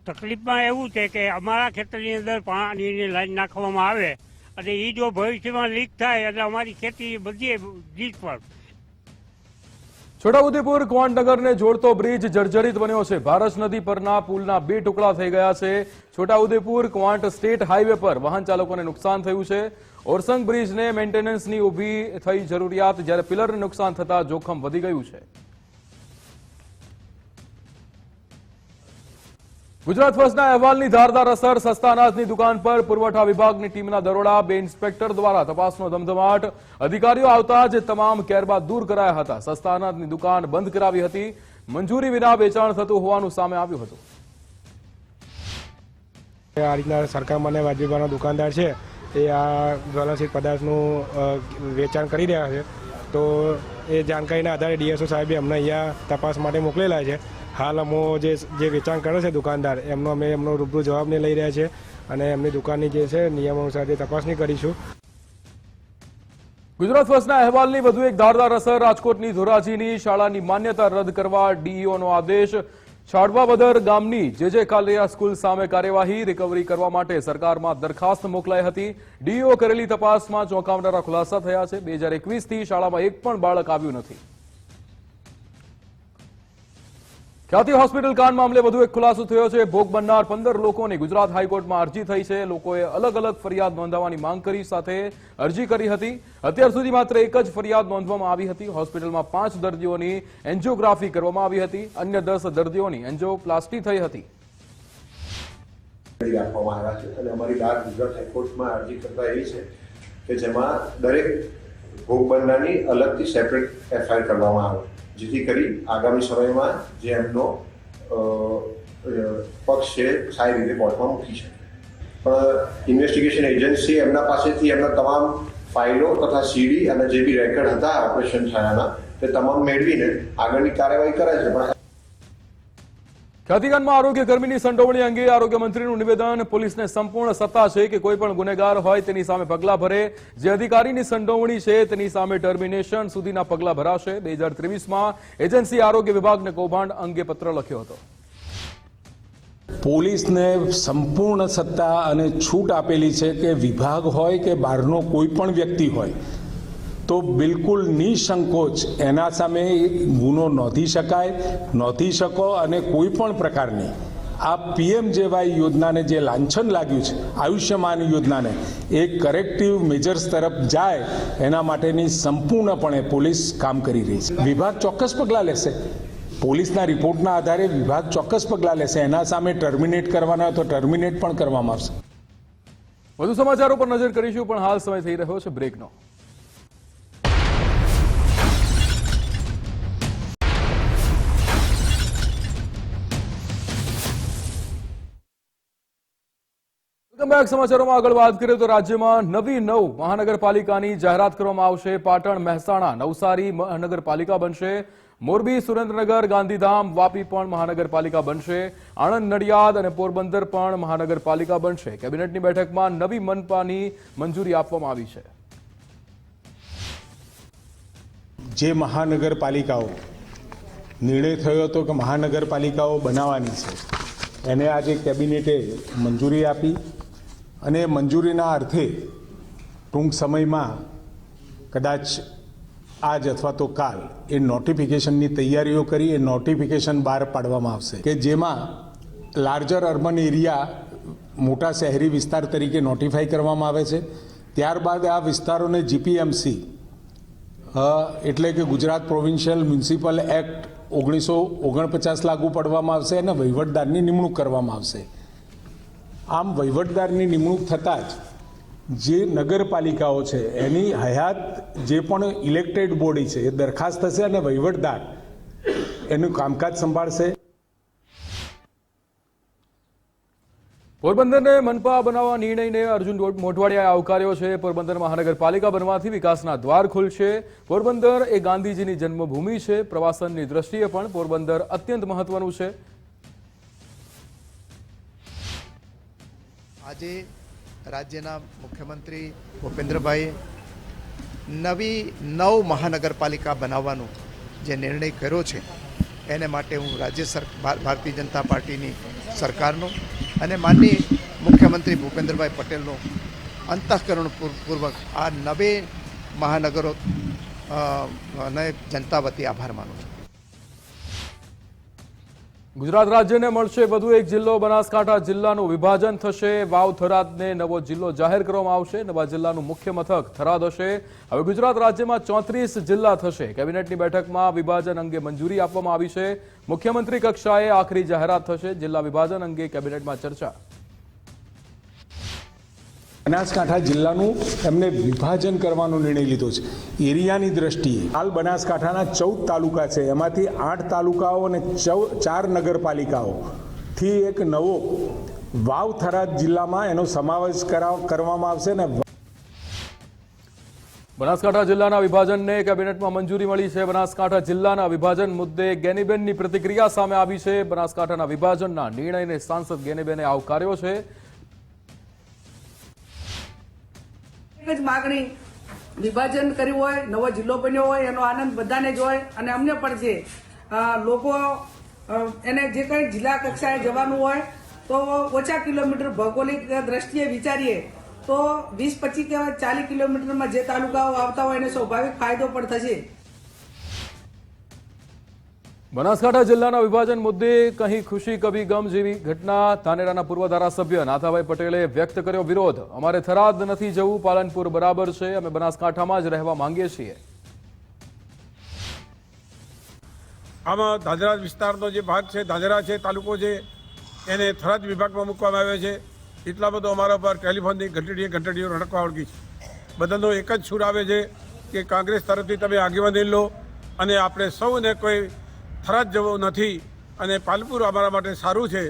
તકલીફમાં એવું છે કે અમારા ખેતરની અંદર પાણીની લાઈન નાખવામાં આવે અને એ જો ભવિષ્યમાં લીક થાય એટલે અમારી ખેતી બધી જીત પર. છોટાઉદેપુર કવાંટનગરને જોડતો બ્રિજ જર્જરિત બન્યો છે. ભારત નદી પરના પુલના 2 ટુકડા થઈ ગયા છે. છોટાઉદેપુર કવાંટ સ્ટેટ હાઈવે પર વાહન ચાલકોને નુકસાન થયું છે. ઓરસંગ બ્રિજને મેન્ટેનન્સની ઊભી થઈ જરૂરિયાત, જ્યારે પિલરને નુકસાન થતા જોખમ વધી ગયું છે. ગુજરાત ફર્સ્ટના અહેવાલની ધારદાર અસર. સસ્તા અનાજની દુકાન પર પુરવઠા વિભાગની ટીમના દરોડા. 2 ઇન્સ્પેક્ટર દ્વારા તપાસનો ધમધમાટ. અધિકારીઓ આવતા જ તમામ કેરબા દૂર કરાયા હતા. સસ્તા અનાજની દુકાન બંધ કરાવી હતી. મંજૂરી વિના વેચાણ થતું હોવાનું સામે આવ્યું હતું. આ રીતના સરકારમાં અને વાજબીબાના દુકાનદાર છે એ આ જ્વલનશીલ પદાર્થનું વેચાણ કરી રહ્યા છે. તો એ જાણકારીના આધારે ડીએસઓ સાહેબે અમને અહીંયા તપાસ માટે મોકલેલા છે. હાલ અમો જે વેચાણ કરે છે દુકાનદાર એમનો રૂબરૂ જવાબને લઈ રહ્યા છે અને એમની દુકાનની જે છે નિયમો અનુસાર તપાસણી કરીશું. ગુજરાત ફર્સ્ટના અહેવાલની વધુ એક ધારદાર અસર. રાજકોટની ધોરાજીની શાળાની માન્યતા રદ કરવા ડીઈઓનો આદેશ. છાડવાવદર ગામની જે કાલિયા સ્કૂલ સામે કાર્યવાહી. રિકવરી કરવા માટે સરકારમાં દરખાસ્ત મોકલાઈ હતી. ડીઈઓ કરેલી તપાસમાં ચોંકાવનારા ખુલાસા થયા છે. 2021થી શાળામાં એક પણ બાળક આવ્યું નથી. ખ્યાતિ હોસ્પિટલ કાંડ મામલે વધુ એક ખુલાસો થયો છે. ભોગ બનનાર 15 લોકોની ગુજરાત હાઈકોર્ટમાં અરજી થઈ છે. લોકોએ અલગ અલગ ફરિયાદ નોંધાવવાની માંગ કરી સાથે અરજી કરી હતી. અત્યાર સુધી માત્ર એક જ ફરિયાદ નોંધવામાં આવી હતી. હોસ્પિટલમાં 5 દર્દીઓની એન્જિયોગ્રાફી કરવામાં આવી હતી. અન્ય 10 દર્દીઓની એન્જિયોપ્લાસ્ટી થઈ હતી. આપવામાં આવ્યા છે અને અમારી ગુજરાત હાઈકોર્ટમાં અરજી કરતા એ છે કે જેમાં દરેક ભોગ બનનારની અલગથી સેપરેટ એફઆઈઆર કરવામાં આવે, જેથી કરી આગામી સમયમાં જે એમનો પક્ષ છે સારી રીતે કોર્ટમાં મૂકી શકે. પણ ઇન્વેસ્ટિગેશન એજન્સી એમના પાસેથી એમના તમામ ફાઇલો તથા સીડી અને જે બી રેકોર્ડ હતા ઓપરેશન થયાના તે તમામ મેળવીને આગળની કાર્યવાહી કરે છે. પણ ખ્યાતિકાંડમાં આરોગ્ય કર્મીની સંડોવણી અંગે આરોગ્ય મંત્રીનું નિવેદન. પોલીસને સંપૂર્ણ સત્તા છે કે કોઈ પણ ગુનેગાર હોય તેની સામે પગલાં ભરે. જે અધિકારીની સંડોવણી છે તેની સામે ટર્મિનેશન સુધીના પગલાં ભરાશે. 2023માં એજન્સી આરોગ્ય વિભાગને કૌભાંડ અંગે પત્ર લખ્યો હતો. પોલીસને સંપૂર્ણ સત્તા અને છૂટ આપેલી છે કે વિભાગ હોય કે બહારનો કોઈ પણ વ્યક્તિ હોય તો બિલકુલ નિસંકોચ એના સામે ગુનો નોંધી શકો અને કોઈ પણ પ્રકારની આ PMJY યોજનાને જે લાંછન લાગ્યું છે આયુષ્યમાન યોજનાને એ કરેક્ટિવ મેજર્સ તરફ જાય એના માટેની સંપૂર્ણપણે પોલીસ કામ કરી રહી છે. વિભાગ ચોક્કસ પગલાં લેશે. પોલીસના રિપોર્ટના આધારે વિભાગ ચોક્કસ પગલાં લેશે. એના સામે ટર્મિનેટ કરવાના હોય તો ટર્મિનેટ પણ કરવામાં આવશે. વધુ સમાચારો પર નજર કરીશું, પણ હાલ સમય થઈ રહ્યો છે બ્રેકનો. સમાચારોમાં આગળ વાત કરીએ તો રાજ્યમાં નવી 9 મહાનગરપાલિકાની જાહેરાત કરવામાં આવશે. પાટણ, મહેસાણા, નવસારી મહાનગરપાલિકા બનશે. મોરબી, સુરેન્દ્રનગર, ગાંધીધામ, વાપી પણ મહાનગરપાલિકા બનશે. આણંદ, નડિયાદ અને પોરબંદર પણ મહાનગરપાલિકા બનશે. કેબિનેટની બેઠકમાં નવી મનપાની મંજૂરી આપવામાં આવી છે. જે મહાનગરપાલિકાઓ નિર્ણય થયો હતો કે મહાનગરપાલિકાઓ બનાવવાની છે એને આજે કેબિનેટે મંજૂરી આપી અને મંજૂરીના અર્થે ટૂંક સમયમાં કદાચ આજ અથવા તો કાલ એ નોટિફિકેશનની તૈયારીઓ કરી એ નોટિફિકેશન બહાર પાડવામાં આવશે કે જેમાં લાર્જર અર્બન એરિયા મોટા શહેરી વિસ્તાર તરીકે નોટિફાઈ કરવામાં આવે છે. ત્યારબાદ આ વિસ્તારોને GPMC એટલે કે ગુજરાત પ્રોવિન્શિયલ મ્યુનિસિપલ એક્ટ 1949 લાગુ પાડવામાં આવશે અને વહીવટદારની નિમણૂક કરવામાં આવશે. આમ વહીવટદારની નિમણૂક થતાં જ જે નગરપાલિકાઓ છે એની હયાત જે પણ ઇલેક્ટેડ બોડી છે એ દરખાસ્ત થશે અને વહીવટદાર એનું કામકાજ સંભાળશે. પોરબંદરને મનપા બનાવવા નિર્ણયને અર્જુન મોઢવાડિયાએ આવકાર્યો છે. પોરબંદર મહાનગરપાલિકા બનવાથી વિકાસના દ્વાર ખુલશે. પોરબંદર એ ગાંધીજીની જન્મભૂમિ છે. પ્રવાસનની દ્રષ્ટિએ પણ પોરબંદર અત્યંત મહત્વનું છે. આજે રાજ્યના મુખ્યમંત્રી ભૂપેન્દ્રભાઈએ નવી 9 મહાનગરપાલિકા બનાવવાનો જે નિર્ણય કર્યો છે એને માટે હું રાજ્ય ભારતીય જનતા પાર્ટીની સરકારનો અને માનનીય મુખ્યમંત્રી ભૂપેન્દ્રભાઈ પટેલનો અંતઃકરણપૂર્વક આ 9 મહાનગરો અને જનતા વતી આભાર માનું છું. ગુજરાત રાજ્યને મળશે વધુ એક જિલ્લો. બનાસકાંઠા જિલ્લાનું વિભાજન થશે. વાવ થરાદને નવો જિલ્લો જાહેર કરવામાં આવશે. નવા જિલ્લાનું મુખ્ય મથક થરાદ હશે. હવે ગુજરાત રાજ્યમાં 34 જિલ્લા થશે. કેબિનેટની બેઠકમાં વિભાજન અંગે મંજૂરી આપવામાં આવી છે. મુખ્યમંત્રી કક્ષાએ આખરી જાહેરાત થશે. જિલ્લા વિભાજન અંગે કેબિનેટમાં ચર્ચા. બનાસકાંઠા જિલ્લાનું એમને વિભાજન કરવાનો નિર્ણય લીધો છે. એરિયાની દ્રષ્ટિએ હાલ બનાસકાંઠાના 14 તાલુકા છે. એમાંથી 8 તાલુકાઓ અને 4 નગરપાલિકાઓથી એક નવો વાવ થરાદ જિલ્લામાં એનો સમાવેશ કરવામાં આવશે. ને બનાસકાંઠા જિલ્લાના વિભાજનને કેબિનેટમાં મંજૂરી મળી છે. બનાસકાંઠા જિલ્લાના વિભાજન મુદ્દે ગેનીબેનની પ્રતિક્રિયા સામે આવી છે. બનાસકાંઠાના વિભાજનના નિર્ણયને સાંસદ ગેનીબેને આવકાર્યો છે. એક જ માગણી, વિભાજન કર્યું હોય, નવો જિલ્લો બન્યો હોય એનો આનંદ બધાને જ હોય અને અમને પણ છે. લોકો એને જે કંઈ જિલ્લા કક્ષાએ જવાનું હોય તો ઓછા કિલોમીટર ભૌગોલિક દ્રષ્ટિએ વિચારીએ તો 20-25 કે 40 કિલોમીટરમાં જે તાલુકાઓ આવતા હોય એને સ્વાભાવિક ફાયદો પણ થશે. બનાસકાંઠા જિલ્લાના વિભાજન મુદ્દે કહી ખુશી કભી ગમ જેવી ઘટના. ધાનેરાના પૂર્વ ધારાસભ્ય નાથાભાઈ પટેલે વ્યક્ત કર્યો વિરોધ. અમારે થરાદ નથી જવું, પાલનપુર બરાબર છે, અમે બનાસકાંઠામાં જ રહેવા માંગીએ છીએ. આમાં ધાનેરા વિસ્તારનો જે ભાગ છે, ધાનેરા છે તાલુકો છે, એને થરાદ વિભાગમાં મૂકવામાં આવ્યો છે. એટલા બધો અમારા પર ટેલિફોનની ઘંટડીઓ રડકવા વળગી છે. બધાનો એક જ સૂર આવે છે કે કોંગ્રેસ તરફથી તમે આગેવાની લો અને આપણે સૌને કોઈ થરાદ જવું નથી અને પાલનપુર અમારા માટે સારું છે.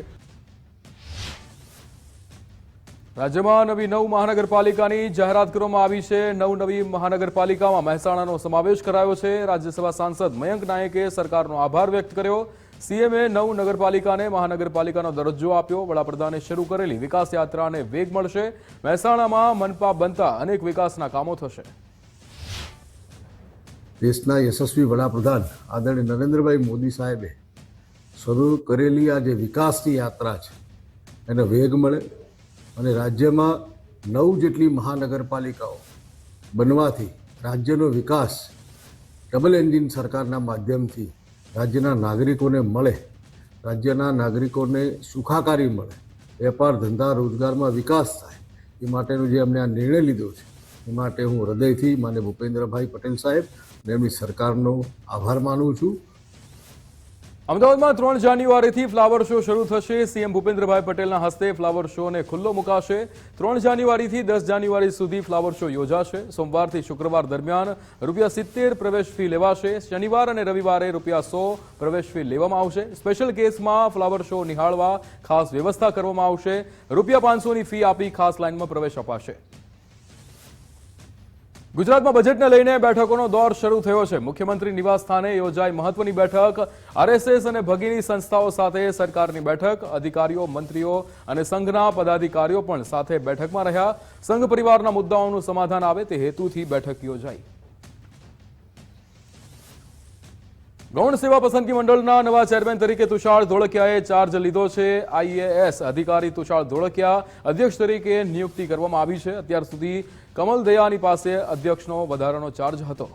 રાજ્યમાં નવી 9 મહાનગરપાલિકાની જાહેરાત કરવામાં આવી છે। 9 નવી મહાનગરપાલિકામાં મહેસાણાનો સમાવેશ કરાયો છે। રાજ્યસભા સાંસદ મયંક નાયકે સરકારનો આભાર વ્યક્ત કર્યો। સીએમએ 9 નગરપાલિકાને મહાનગરપાલિકાનો દરજ્જો આપ્યો। વડાપ્રધાને શરૂ કરેલી વિકાસ યાત્રાને વેગ મળશે। મહેસાણામાં મનપા બનતા અનેક વિકાસના કામો થશે। દેશના યશસ્વી વડાપ્રધાન આદરણીય નરેન્દ્રભાઈ મોદી સાહેબે શરૂ કરેલી આ જે વિકાસની યાત્રા છે એને વેગ મળે અને રાજ્યમાં 9 જેટલી મહાનગરપાલિકાઓ બનવાથી રાજ્યનો વિકાસ ડબલ એન્જિન સરકારના માધ્યમથી રાજ્યના નાગરિકોને મળે, રાજ્યના નાગરિકોને સુખાકારી મળે, વેપાર ધંધા રોજગારમાં વિકાસ થાય એ માટેનો જે અમને આ નિર્ણય લીધો છે એ માટે હું હૃદયથી માનનીય ભૂપેન્દ્રભાઈ પટેલ સાહેબ અને એમની સરકારનો આભાર માનું છું। અમદાવાદમાં 3 જાન્યુઆરીથી ફ્લાવર શો શરૂ થશે। સીએમ ભૂપેન્દ્રભાઈ પટેલના હસ્તે ફ્લાવર શોને ખુલ્લો મુકાશે। 3 જાન્યુઆરીથી 10 જાન્યુઆરી સુધી ફ્લાવર શો યોજાશે। સોમવારથી શુક્રવાર દરમિયાન ₹70 પ્રવેશ ફી લેવાશે। શનિવાર અને રવિવારે ₹100 પ્રવેશ ફી લેવામાં આવશે। સ્પેશિયલ કેસમાં ફ્લાવર શો નિહાળવા ખાસ વ્યવસ્થા કરવામાં આવશે। ₹500ની ફી આપી ખાસ લાઇનમાં પ્રવેશ અપાશે। ગુજરાતમાં બજેટને લઈને બેઠકોનો દોર શરૂ થયો છે। મુખ્યમંત્રી નિવાસ સ્થાને યોજાઈ મહત્વની બેઠક। આરએસએસ અને ભગીની સંસ્થાઓ સાથે સરકારની બેઠક। અધિકારીઓ, મંત્રીઓ અને સંઘના પદાધિકારીઓ પણ સાથે બેઠકમાં રહ્યા। સંઘ પરિવારના મુદ્દાઓનું સમાધાન આવે તે હેતુથી બેઠક યોજાઈ। ગૌણ સેવા પસંદગી મંડળના નવા ચેરમેન તરીકે તુષાર ધોળકિયાએ ચાર્જ લીધો છે। આઈએએસ અધિકારી તુષાર ધોળકિયા અધ્યક્ષ તરીકે નિયુક્તિ કરવામાં આવી છે। અત્યાર સુધી કમલ દયાની પાસે અધ્યક્ષનો વધારાનો ચાર્જ હતો।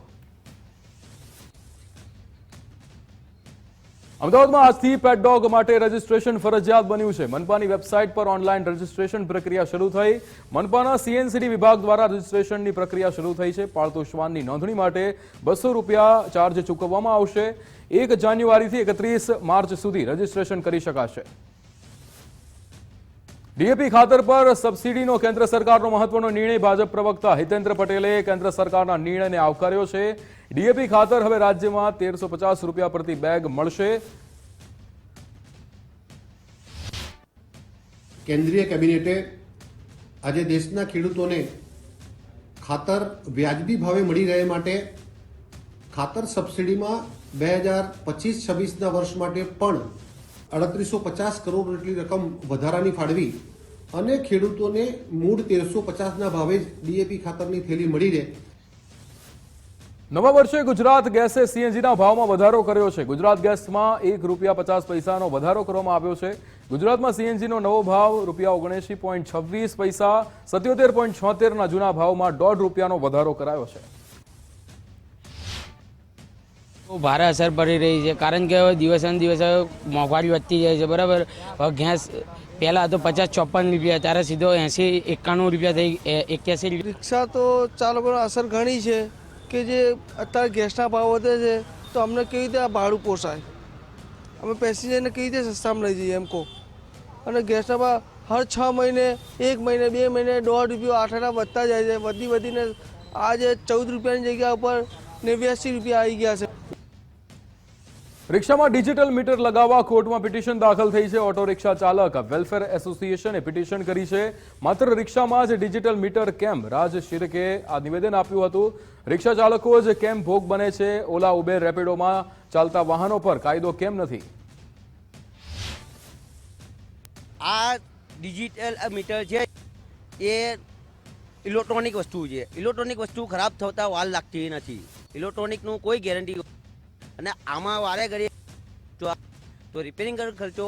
અમદાવાદમાં આજથી પેટ ડોગ માટે રજીસ્ટ્રેશન ફરજિયાત બન્યું છે। મનપાની વેબસાઇટ પર ઓનલાઈન રજીસ્ટ્રેશન પ્રક્રિયા શરૂ થઈ। મનપાના સીએનસીડી વિભાગ દ્વારા રજીસ્ટ્રેશનની પ્રક્રિયા શરૂ થઈ છે। પાળતુ શ્વાનની નોંધણી માટે ₹200 ચાર્જ ચૂકવવામાં આવશે। 1 જાન્યુઆરીથી 31 માર્ચ સુધી રજીસ્ટ્રેશન કરી શકાશે। ડીએપી ખાતર પર સબસિડીનો કેન્દ્ર સરકારનો મહત્વનો નિર્ણય। ભાજપ પ્રવક્તા હિતેન્દ્ર પટેલે કેન્દ્ર સરકારના નિર્ણયને આવકાર્યો છે। ડીએપી ખાતર હવે રાજ્યમાં ₹1350 પ્રતિ બેગ મળશે। કેન્દ્રીય કેબિનેટે આજે દેશના ખેડૂતોને ખાતર વ્યાજબી ભાવે મળી રહે માટે ખાતર સબસિડીમાં 2025-26ના વર્ષ માટે પણ 3850 કરોડ જેટલી રકમ વધારાની ફાળવી અને ખેડૂતોને મૂળ 1350ના ભાવે ડીએપી ખાતરની થેલી મળી રહે। નવા વર્ષે ગુજરાત ગેસે સીએનજીના ભાવમાં વધારો કર્યો છે। ગુજરાત ગેસમાં ₹1.50નો વધારો કરવામાં આવ્યો છે। ગુજરાતમાં સીએનજીનો નવો ભાવ ₹79.26, 77.76ના જૂના ભાવમાં ₹1.5નો વધારો કરાયો છે। ભારે અસર પડી રહી છે, કારણ કે હવે દિવસે ને દિવસે મોંઘવારી વધતી જાય છે। બરાબર, ગેસ પહેલાં તો ₹50-54, ત્યારે સીધો ₹80-91 થઈ 81। રિક્ષા તો ચાલકોને અસર ઘણી છે કે જે અત્યારે ગેસના ભાવ વધે છે તો અમને કેવી રીતે આ ભાડું પોસાય? અમે પેસેન્જરને કેવી રીતે સસ્તામાં લઈ જઈએ એમ કહો? અને ગેસના ભાવ હર 6 મહિને, 1 મહિને, 2 મહિને ₹1.5 8 વધતા જાય છે। વધીને આજે ₹14ની જગ્યા ઉપર ₹89 આવી ગયા છે। રિક્ષામાં ડિજિટલ મીટર લગાવવા કોર્ટમાં પિટિશન દાખલ થઈ છે। ઓટો રિક્ષા ચાલક વેલફેર એસોસિએશને પિટિશન કરી છે। માત્ર રિક્ષામાં જ ડિજિટલ મીટર કેમ? રાજ શિરકે આ નિવેદન આપ્યું હતું। રિક્ષા ચાલકો જ કેમ ભોગ બને છે? ઓલા, ઉબેર, રેપિડોમાં ચાલતા વાહનો પર કાયદો કેમ નથી? આ ડિજિટલ મીટર છે એ ઇલેક્ટ્રોનિક વસ્તુ છે। ઇલેક્ટ્રોનિક વસ્તુ ખરાબ થતા વાર લાગતી નથી। ઇલેક્ટ્રોનિકનું કોઈ ગેરંટી અને આમાં વારે ઘડીએ તો રિપેરિંગ ખર્ચો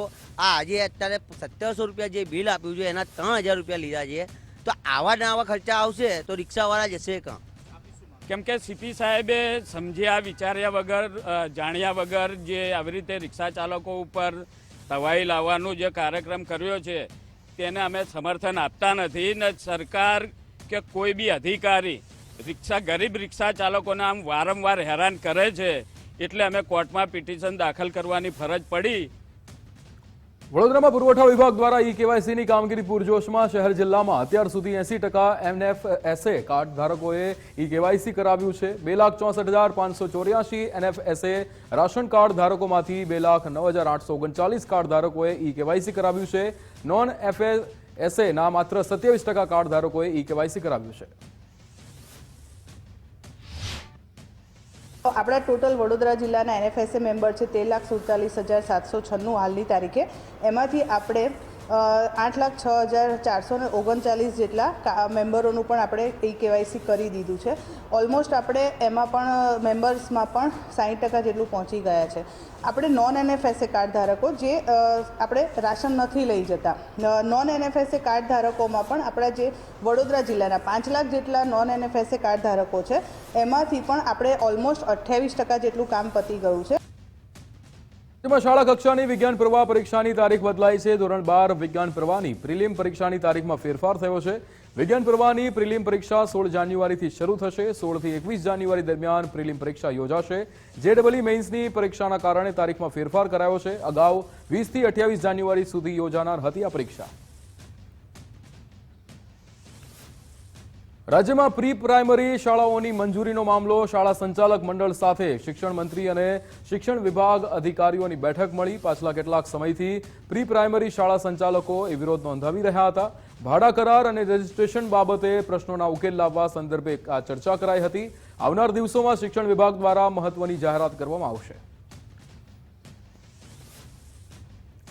આજે અત્યારે ₹1700 જે બિલ આપ્યું છે એના ₹3000 લીધા છે। તો આવા ને આવા ખર્ચા આવશે તો રિક્ષાવાળા જશે કાં? કેમ કે સીપી સાહેબે સમજ્યા વિચાર્યા વગર, જાણ્યા વગર જે આવી રીતે રિક્ષા ચાલકો ઉપર તવાઈ લાવવાનો જે કાર્યક્રમ કર્યો છે તેને અમે સમર્થન આપતા નથી। ને સરકાર કે કોઈ બી અધિકારી ગરીબ રિક્ષા ચાલકોને આમ વારંવાર હેરાન કરે છે, એટલે અમે કોર્ટમાં પિટિશન દાખલ કરવાની ફરજ પડી। વડોદરામાં પુરવઠા વિભાગ દ્વારા ઈ-કેવાયસીની કામગીરી પૂરજોશમાં। શહેર જિલ્લામાં અત્યાર સુધી 80% એનએફએસએ કાર્ડ ધારકોએ ઈ-કેવાયસી કરાવ્યું છે। 2,64,584 એનએફએસએ રાશન કાર્ડ ધારકોમાંથી 2,09,839 કાર્ડ ધારકોએ ઈ-કેવાયસી કરાવ્યું છે। નોન એસએના માત્ર 27% કાર્ડ ધારકોએ ઈ કેવાયસી કરાવ્યું છે. આપણા ટોટલ વડોદરા જિલ્લાના NFSA મેમ્બર છે 13,47,796 હાલની તારીખે. એમાંથી આપણે 8,06,439 જેટલા મેમ્બરોનું પણ આપણે ઈ કેવાયસી કરી દીધું છે. ઓલમોસ્ટ આપણે એમાં પણ મેમ્બર્સમાં પણ 60% જેટલું પહોંચી ગયા છે. આપણે નોન NFSA કાર્ડ ધારકો જે આપણે રાશન નથી લઈ જતા, નોન NFSA કાર્ડ ધારકોમાં પણ આપણા જે વડોદરા જિલ્લાના 5 લાખ જેટલા નોન NFSA કાર્ડ ધારકો છે એમાંથી પણ આપણે ઓલમોસ્ટ 28% જેટલું કામ પતી ગયું છે. જેમાં શાળા કક્ષાની વિજ્ઞાન પ્રવાહ પરીક્ષાની તારીખ બદલાઈ છે. ધોરણ 12 વિજ્ઞાન પ્રવાહની પ્રિલિમ પરીક્ષાની તારીખમાં ફેરફાર થયો છે. વિજ્ઞાન પ્રવાહની પ્રિલિમ પરીક્ષા 16 જાન્યુઆરીથી શરૂ થશે. 16 થી 21 જાન્યુઆરી દરમિયાન પ્રિલિમ પરીક્ષા યોજાશે. JEE મેઇન્સની પરીક્ષાના કારણે તારીખમાં ફેરફાર કરાયો છે. અગાઉ 20 થી 28 જાન્યુઆરી સુધી યોજાનાર હતી આ પરીક્ષા. રાજ્યમાં પ્રી પ્રાઇમરી શાળાઓની મંજૂરીનો મામલો. શાળા સંચાલક મંડળ સાથે શિક્ષણ મંત્રી અને શિક્ષણ વિભાગ અધિકારીઓની બેઠક મળી. પાછલા કેટલાક સમયથી પ્રી પ્રાઇમરી શાળા સંચાલકો એ વિરોધ નોંધાવી રહ્યા હતા. ભાડા કરાર અને રજીસ્ટ્રેશન બાબતે પ્રશ્નોના ઉકેલ લાવવા સંદર્ભે આ ચર્ચા કરાઈ હતી. આવનાર દિવસોમાં શિક્ષણ વિભાગ દ્વારા મહત્વની જાહેરાત કરવામાં આવશે.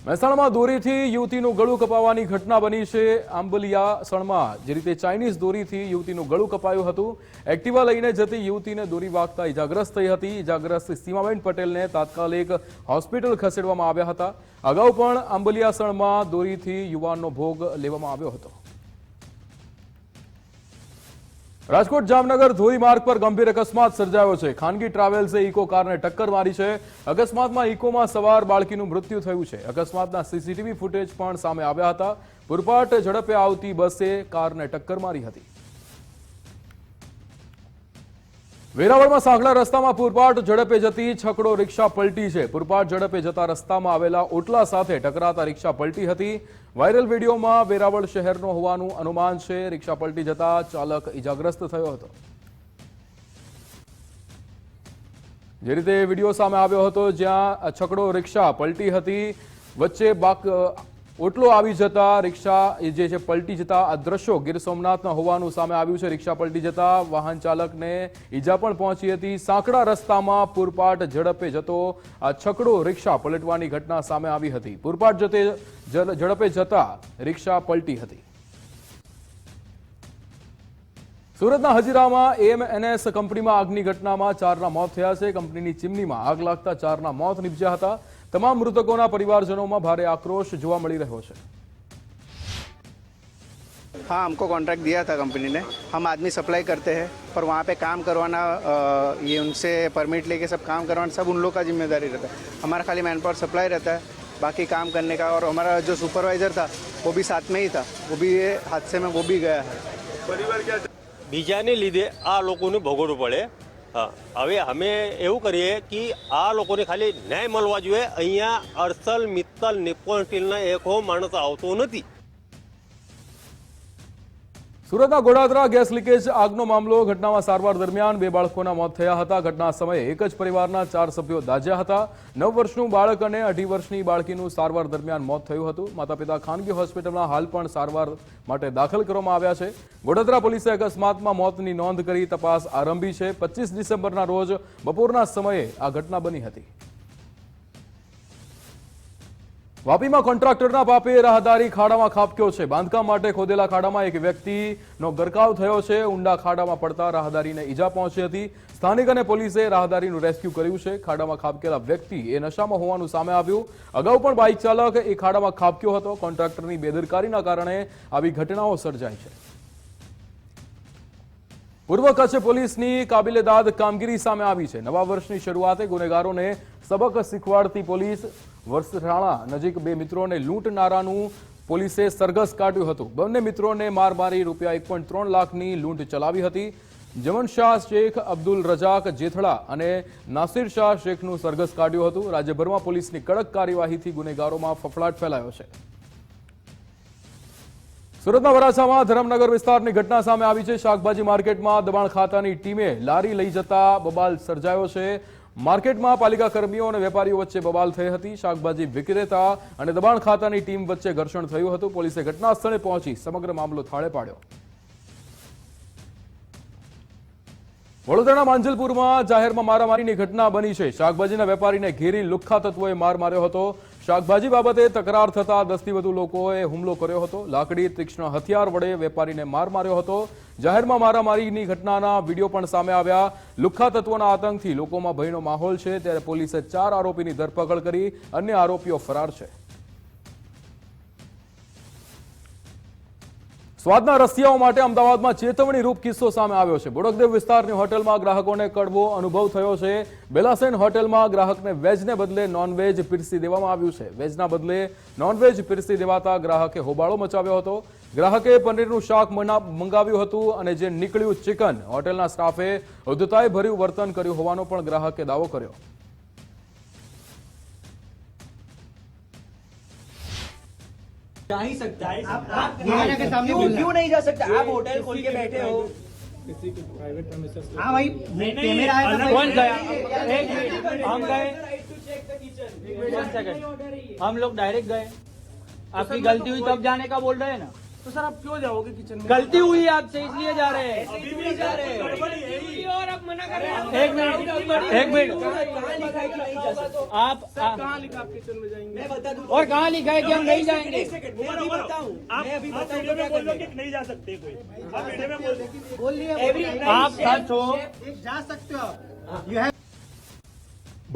મહેસાણામાં દોરીથી યુવતીનું ગળું કપાવવાની ઘટના બની છે. આંબલિયાસણમાં જે રીતે ચાઇનીઝ દોરીથી યુવતીનું ગળું કપાયું હતું. એક્ટિવા લઈને જતી યુવતીને દોરી વાગતા ઇજાગ્રસ્ત થઈ હતી. ઇજાગ્રસ્ત સીમાબેન પટેલને તાત્કાલિક હોસ્પિટલ ખસેડવામાં આવ્યા હતા. અગાઉ પણ આંબલિયાસણમાં દોરીથી યુવાનનો ભોગ લેવામાં આવ્યો હતો. રાજકોટ જામનગર ધોરીમાર્ગ પર ગંભીર અકસ્માત સર્જાયો છે. ખાનગી ટ્રાવેલ્સે ઇકો કારને ટક્કર મારી છે. અકસ્માતમાં ઇકોમાં સવાર બાળકીનું મૃત્યુ થયું છે. અકસ્માતના CCTV ફૂટેજ પણ સામે આવ્યા હતા. પૂરપાટ ઝડપે આવતી બસે કારને ટક્કર મારી હતી. વેરાવળમાં સાંકડા રસ્તામાં પૂરપાટ ઝડપે જતી છકડો રિક્ષા પલટી છે. પૂરપાટ ઝડપે જતા રસ્તામાં આવેલા ઓટલા સાથે ટકરાતા રિક્ષા પલટી હતી. વાયરલ વિડીયોમાં વેરાવળ શહેરનો હોવાનું અનુમાન છે. રિક્ષા પલટી જતા ચાલક ઇજાગ્રસ્ત થયો હતો. જે રીતે વિડીયો સામે આવ્યો હતો જ્યાં છકડો રિક્ષા પલટી હતી, વચ્ચે ઓટલો આવી જતા રિક્ષા જે છે પલટી જતા આ દ્રશ્યો ગીર સોમનાથના હોવાનું સામે આવ્યું છે. રિક્ષા પલટી જતા વાહન ચાલકને ઈજા પણ પહોંચી હતી. સાંકડા રસ્તામાં પૂરપાટ ઝડપે જતો આ છકડો રિક્ષા પલટવાની ઘટના સામે આવી હતી. પૂરપાટ ઝડપે જતા રિક્ષા પલટી હતી. સુરતના હજીરામાં AMNS કંપનીમાં આગની ઘટનામાં 4ના મોત થયા છે. કંપનીની ચીમનીમાં આગ લાગતા 4ના મોત નિપજ્યા હતા. તમામ મૃતકોના પરિवारजनों भारे आक्रोश જોવા મળી રહ્યો છે. हाँ, हमको कॉन्ट्रैक्ट दिया था कंपनी ने. हम आदमी सप्लाई करते हैं पर वहाँ पे काम करवाना, ये उनसे परमिट लेके सब काम करवाना सब उन लोग का जिम्मेदारी रहता है. हमारा खाली मैन पावर सप्लाई रहता है, बाकी काम करने का. और हमारा जो सुपरवाइजर था वो भी साथ में ही था, वो भी ये हादसे में वो भी गया है. परिवार क्या બીજાને લીધે આ લોકોને ભોગવવું પડે. હા, હવે અમે એવું કરીએ કે આ લોકોને ખાલી ન્યાય મળવા જોઈએ. અહીંયા અરસલ મિત્તલ નિપ્પોન સ્ટીલના એક માણસ આવતો નથી. સુરતના ગોડાદરા ગેસ લીકેજ આગનો મામલો. ઘટનામાં સારવાર દરમિયાન 2 બાળકોના મોત થયા હતા. ઘટના સમયે એક જ પરિવારના 4 સભ્યો દાઝ્યા હતા. 9 વર્ષનું બાળક અને 2.5 વર્ષની બાળકીનું સારવાર દરમિયાન મોત થયું હતું. માતા પિતા ખાનગી હોસ્પિટલમાં હાલ પણ સારવાર માટે દાખલ કરવામાં આવ્યા છે. ગોડાદરા પોલીસે અકસ્માતમાં મોતની નોંધ કરી તપાસ આરંભી છે. 25 ડિસેમ્બરના રોજ બપોરના સમયે આ ઘટના બની હતી. વાપીમાં કોન્ટ્રાક્ટરના પાપે રાહદારી ખાડામાં ખાબક્યો છે. બાંધકામ માટે ખોદેલા ખાડામાં એક વ્યક્તિનો ગરકાવ થયો છે. ઊંડા ખાડામાં પડતા રાહદારીને ઈજા પહોંચી હતી. સ્થાનિક અને પોલીસે રાહદારીનું રેસ્ક્યુ કર્યું છે. ખાડામાં ખાબકેલા વ્યક્તિ એ નશામાં હોવાનું સામે આવ્યું. અગાઉ પણ બાઇક ચાલક એ ખાડામાં ખાબક્યો હતો. કોન્ટ્રાક્ટરની બેદરકારીના કારણે આવી ઘટનાઓ સર્જાઈ છે. પૂર્વ કચ્છ પોલીસની કાબિલેદાદ કામગીરી સામે આવી છે. નવા વર્ષની શરૂઆતે ગુનેગારોને સબક શીખવાડતી પોલીસ. વરસાણા નજીક 2 મિત્રોને લૂંટનારાનું પોલીસે સરઘસ કાઢ્યું હતું. બંને મિત્રોને માર મારી રૂપિયા 1.3 લાખની લૂંટ ચલાવી હતી. જમન શાહ શેખ, અબ્દુલ રજાક જેથડા અને નાસિર શાહ શેખનું સરઘસ કાઢ્યું હતું. રાજ્યભરમાં પોલીસની કડક કાર્યવાહીથી ગુનેગારોમાં ફફડાટ ફેલાયો છે. સુરતના વરાછામાં ધરમનગર વિસ્તારની ઘટના સામે આવી છે. શાકભાજી માર્કેટમાં દબાણ ખાતાની ટીમે લારી લઈ જતા બબાલ સર્જાયો છે. માર્કેટમાં પાલિકા કર્મીઓ અને વેપારીઓ વચ્ચે બબાલ થઈ હતી. શાકભાજી વિક્રેતા અને દબાણ ખાતાની ટીમ વચ્ચે ઘર્ષણ થયું હતું. પોલીસે ઘટના સ્થળે પહોંચી સમગ્ર મામલો થાળે પાડ્યો. વડોદરાના માંજલપુરમાં જાહેરમાં મારામારીની ઘટના બની છે. શાકભાજીના વેપારીને ઘેરી લુખ્ખા તત્વોએ માર માર્યો હતો. શાકભાજી બાબતે તકરાર થતા 10થી વધુ લોકોએ હુમલો કર્યો હતો. લાકડી તીક્ષ્ણ હથિયાર વડે વેપારીને માર માર્યો હતો. જાહેરમાં મારામારીની ઘટનાના વિડીયો પણ સામે આવ્યા. લુખ્ખા તત્વોના આતંકથી લોકોમાં ભયનો માહોલ છે. ત્યારે પોલીસે 4 આરોપીની ધરપકડ કરી. અન્ય આરોપીઓ ફરાર છે. સ્વાદના રસિયાઓ માટે અમદાવાદમાં ચેતવણીરૂપ કિસ્સો સામે આવ્યો છે. બોડકદેવ વિસ્તારની હોટેલમાં ગ્રાહકોને કડવો અનુભવ થયો છે. બેલાસેન હોટેલમાં ગ્રાહકને વેજને બદલે નોનવેજ પીરસી દેવામાં આવ્યું છે. વેજના બદલે નોનવેજ પીરસી દેવાતા ગ્રાહકે હોબાળો મચાવ્યો હતો. ગ્રાહકે પનીરનું શાક મંગાવ્યું હતું અને જે નીકળ્યું ચિકન. હોટેલના સ્ટાફે ઉદ્ધતાઈ ભર્યું વર્તન કર્યું હોવાનો પણ ગ્રાહકે દાવો કર્યો. जा ही सकता है आप के सामने क्यों नहीं जा सकता? आप होटल खोल के बैठे हो. किसी के प्राइवेट प्रेमिसेस. हाँ भाई कैमरा है तो कौन गया? एक मिनट हम गए. 1 सेकंड हम लोग डायरेक्ट गए. आपकी गलती हुई तब जाने का बोल रहे हैं ना. तो सर आप क्यों जाओगे किचन में? गलती हुई आपसे इसलिए जा रहे हैं. अभी भी जा रहे हैं और आप मना कर रहे हैं. एक मिनट कहाँ लिखा है कि नहीं जा सकते? आप कहाँ लिखा आप किचन में जाएंगे? मैं बता दूं. और कहाँ लिखा है कि हम नहीं जाएंगे? मैं अभी बताऊं. मैं अभी बताऊं क्या बोलो कि नहीं जा सकते कोई. आप वीडियो में बोलिए. आप सच हो जा सकते हो आप.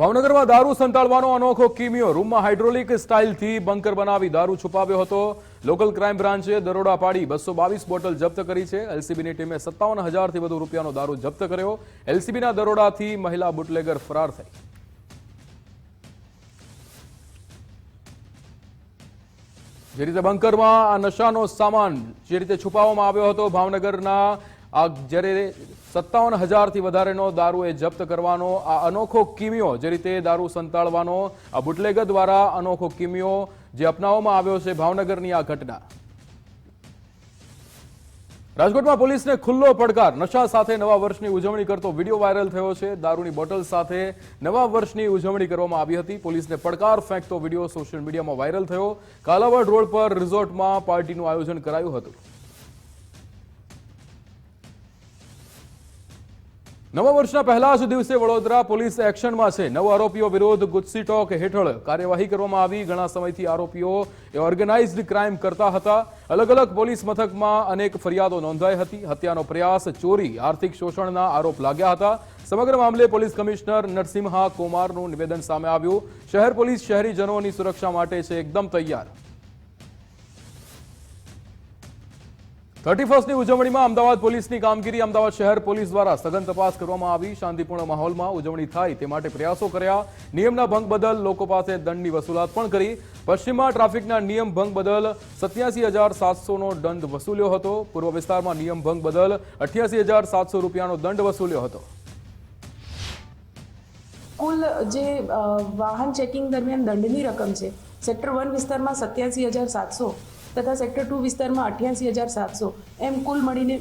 ભાવનગરમાં દારૂ સંતાડવાનો અનોખો કિમિયો. રૂમમાં હાઇડ્રોલિક સ્ટાઇલથી બંકર બનાવી દારૂ છુપાવ્યો હતો. લોકલ ક્રાઇમ બ્રાન્ચે દરોડા પાડી 222 બોટલ જપ્ત કરી છે. એલસીબીની ટીમે 57,000થી વધુ રૂપિયાનો દારૂ જપ્ત કર્યો. એલસીબીના દરોડાથી મહિલા બુટલેગર ફરાર થઈ. જે રીતે બંકરમાં આ નશાનો સામાન જે રીતે છુપાવવામાં આવ્યો હતો, ભાવનગરના આ જ્યારે 57,000થી વધારેનો દારૂ એ જપ્ત કરવાનો આ અનોખો કિમિયો, જે રીતે દારૂ સંતાડવાનો આ બુટલેગર દ્વારા અનોખો કિમિયો જે અપનાવવામાં આવ્યો છે, ભાવનગરની આ ઘટના. રાજકોટમાં પોલીસને ખુલ્લો પડકાર. નશા સાથે નવા વર્ષની ઉજવણી કરતો વિડીયો વાયરલ થયો છે. દારૂની બોટલ સાથે નવા વર્ષની ઉજવણી કરવામાં આવી હતી. પોલીસને પડકાર ફેંકતો વિડીયો સોશિયલ મીડિયામાં વાયરલ થયો. કાલાવડ રોડ પર રિઝોર્ટમાં પાર્ટીનું આયોજન કરાયું હતું. નવા વર્ષના પહેલા જ દિવસે વડોદરા પોલીસ એક્શનમાં છે. 9 આરોપીઓ વિરુદ્ધ ગુજસી ટોક હેઠળ કાર્યવાહી કરવામાં આવી. ઘણા સમયથી આરોપીઓ ઓર્ગેનાઇઝડ ક્રાઇમ કરતા હતા. અલગ અલગ પોલીસ મથકમાં અનેક ફરિયાદો નોંધાઈ હતી. હત્યાનો પ્રયાસ, ચોરી, આર્થિક શોષણના આરોપ લાગ્યા હતા. સમગ્ર મામલે પોલીસ કમિશનર નરસિંહા કુમારનું નિવેદન સામે આવ્યું. શહેર પોલીસ શહેરીજનોની સુરક્ષા માટે છે એકદમ તૈયાર. 31ની ઉજવણીમાં અમદાવાદ પોલીસની કામગીરી. અમદાવાદ શહેર પોલીસ દ્વારા સઘન તપાસ કરવામાં આવી. શાંતિપૂર્ણ માહોલમાં ઉજવણી થાય તે માટે પ્રયાસો કર્યા. નિયમના ભંગ બદલ લોકો પાસે દંડની વસૂલાત પણ કરી. પશ્ચિમમાં ટ્રાફિકના નિયમ ભંગ બદલ 87,700નો દંડ વસૂલ્યો હતો. પૂર્વ વિસ્તારમાં નિયમ ભંગ બદલ 88,700 રૂપિયાનો દંડ વસૂલ્યો હતો. કુલ જે વાહન ચેકિંગ દરમિયાન દંડની રકમ છે, સેક્ટર 1 વિસ્તારમાં 87,700 તથા સેક્ટર 2 વિસ્તારમાં 88,700 એમ કુલ મળીને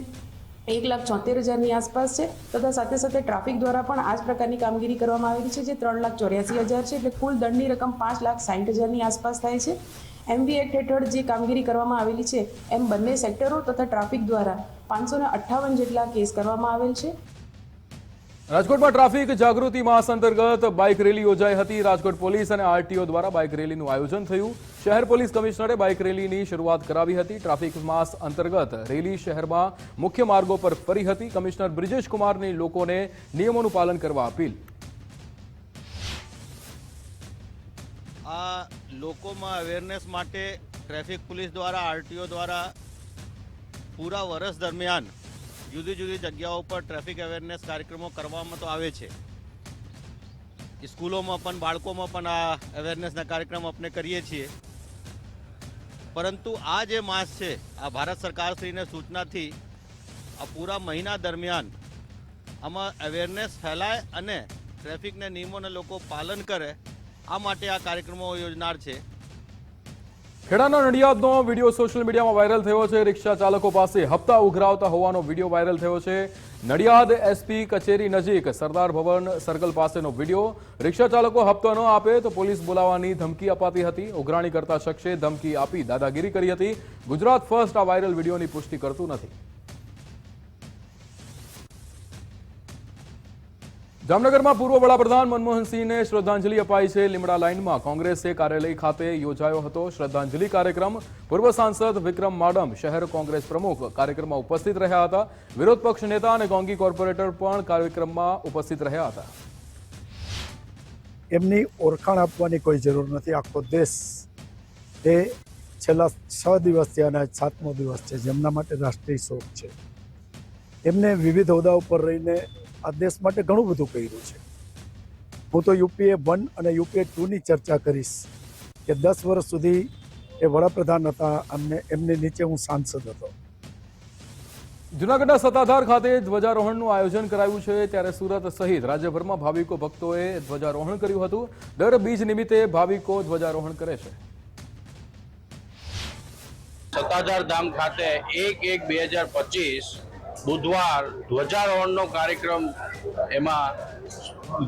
1,74,000ની આસપાસ છે. તથા સાથે સાથે ટ્રાફિક દ્વારા પણ આ જ પ્રકારની કામગીરી કરવામાં આવેલી છે, જે 3,84,000 છે. એટલે કુલ દંડની રકમ 5,60,000ની આસપાસ થાય છે. એમવી એક્ટ હેઠળ જે કામગીરી કરવામાં આવેલી છે, એમ બંને સેક્ટરો તથા ટ્રાફિક દ્વારા 558 જેટલા કેસ કરવામાં આવેલ છે. રાજકોટમાં ટ્રાફિક જાગૃતિ માસ અંતર્ગત બાઇક રેલી યોજાઈ હતી. રાજકોટ પોલીસ અને આરટીઓ દ્વારા બાઇક રેલીનું આયોજન થયું. શહેર પોલીસ કમિશનરે બાઇક રેલીની શરૂઆત કરાવી હતી. ટ્રાફિક માસ અંતર્ગત રેલી શહેરમાં મુખ્ય માર્ગો પર ફરી હતી. કમિશનર બ્રિજેશ કુમારની લોકોને નિયમોનું પાલન કરવા અપીલ. આ લોકોમાં અવેરનેસ માટે ટ્રાફિક પોલીસ દ્વારા, આરટીઓ દ્વારા પૂરા વર્ષ દરમિયાન જુદી જુદી જગ્યાઓ પર ટ્રાફિક અવેરનેસ કાર્યક્રમો કરવામાં તો આવે છે. સ્કૂલોમાં પણ, બાળકોમાં પણ આ અવેરનેસના કાર્યક્રમ આપણે કરીએ છીએ. પરંતુ આ જે માસ છે, આ ભારત સરકારશ્રીને સૂચનાથી આ પૂરા મહિના દરમિયાન આમાં અવેરનેસ ફેલાય અને ટ્રાફિકના નિયમોને લોકો પાલન કરે, આ માટે આ કાર્યક્રમો યોજનાર છે. ખેડાના નડિયાદનો વિડીયો સોશિયલ મીડિયામાં વાયરલ થયો છે. રિક્ષા ચાલકો પાસે હપ્તા ઉઘરાવતા હોવાનો વિડીયો વાયરલ થયો છે. નડિયાદ એસપી કચેરી નજીક સરદાર ભવન સર્કલ પાસેનો વિડીયો. રિક્ષા ચાલકો હપ્તો ન આપે તો પોલીસ બોલાવવાની ધમકી અપાતી હતી. ઉઘરાણી કરતા શખ્સે ધમકી આપી દાદાગીરી કરી હતી. ગુજરાત ફર્સ્ટ આ વાયરલ વિડીયોની પુષ્ટિ કરતું નથી. જામનગરમાં પૂર્વ વડાપ્રધાન મનમોહન સિંહને શ્રદ્ધાંજલિ અપાઈ છે. લીમડા લાઇનમાં કોંગ્રેસે કાર્યાલય ખાતે યોજાયો હતો શ્રદ્ધાંજલિ કાર્યક્રમ. પૂર્વ સાંસદ વિક્રમ માડમ, શહેર કોંગ્રેસ પ્રમુખ, કાર્યક્રમમાં ઉપસ્થિત રહ્યા હતા. વિરોધ પક્ષ નેતા અને કોંગી કોર્પોરેટર પણ કાર્યક્રમમાં ઉપસ્થિત રહ્યા હતા. એમની ઓળખાણ આપવાની કોઈ જરૂર નથી. આખો દેશ એ છેલ્લા 6 દિવસથી અને 7મો દિવસ છે જેમના માટે રાષ્ટ્રીય શોક છે. એમને વિવિધ હોદ્દા ઉપર રહીને આ દેશ માટે ઘણું બધું કર્યું છે. હું તો UPA 1 અને UPA 2ની ચર્ચા કરીશ કે 10 વર્ષ સુધી એ વડાપ્રધાન હતા અને એમની નીચે હું સાંસદ હતો. જૂનાગઢના સત્તાધાર ખાતે ધ્વજારોહણનું આયોજન કરાયું છે. ત્યારે સુરત સહિત રાજ્યભરમાં ભાવિકો ભક્તોએ ધ્વજારોહણ કર્યું હતું. દર બીજ નિમિત્તે ભાવિકો ધ્વજારોહણ કરે છે. સત્તાધાર ધામ ખાતે 1/1/2025 બુધવાર ધ્વજારોહણનો કાર્યક્રમ, એમાં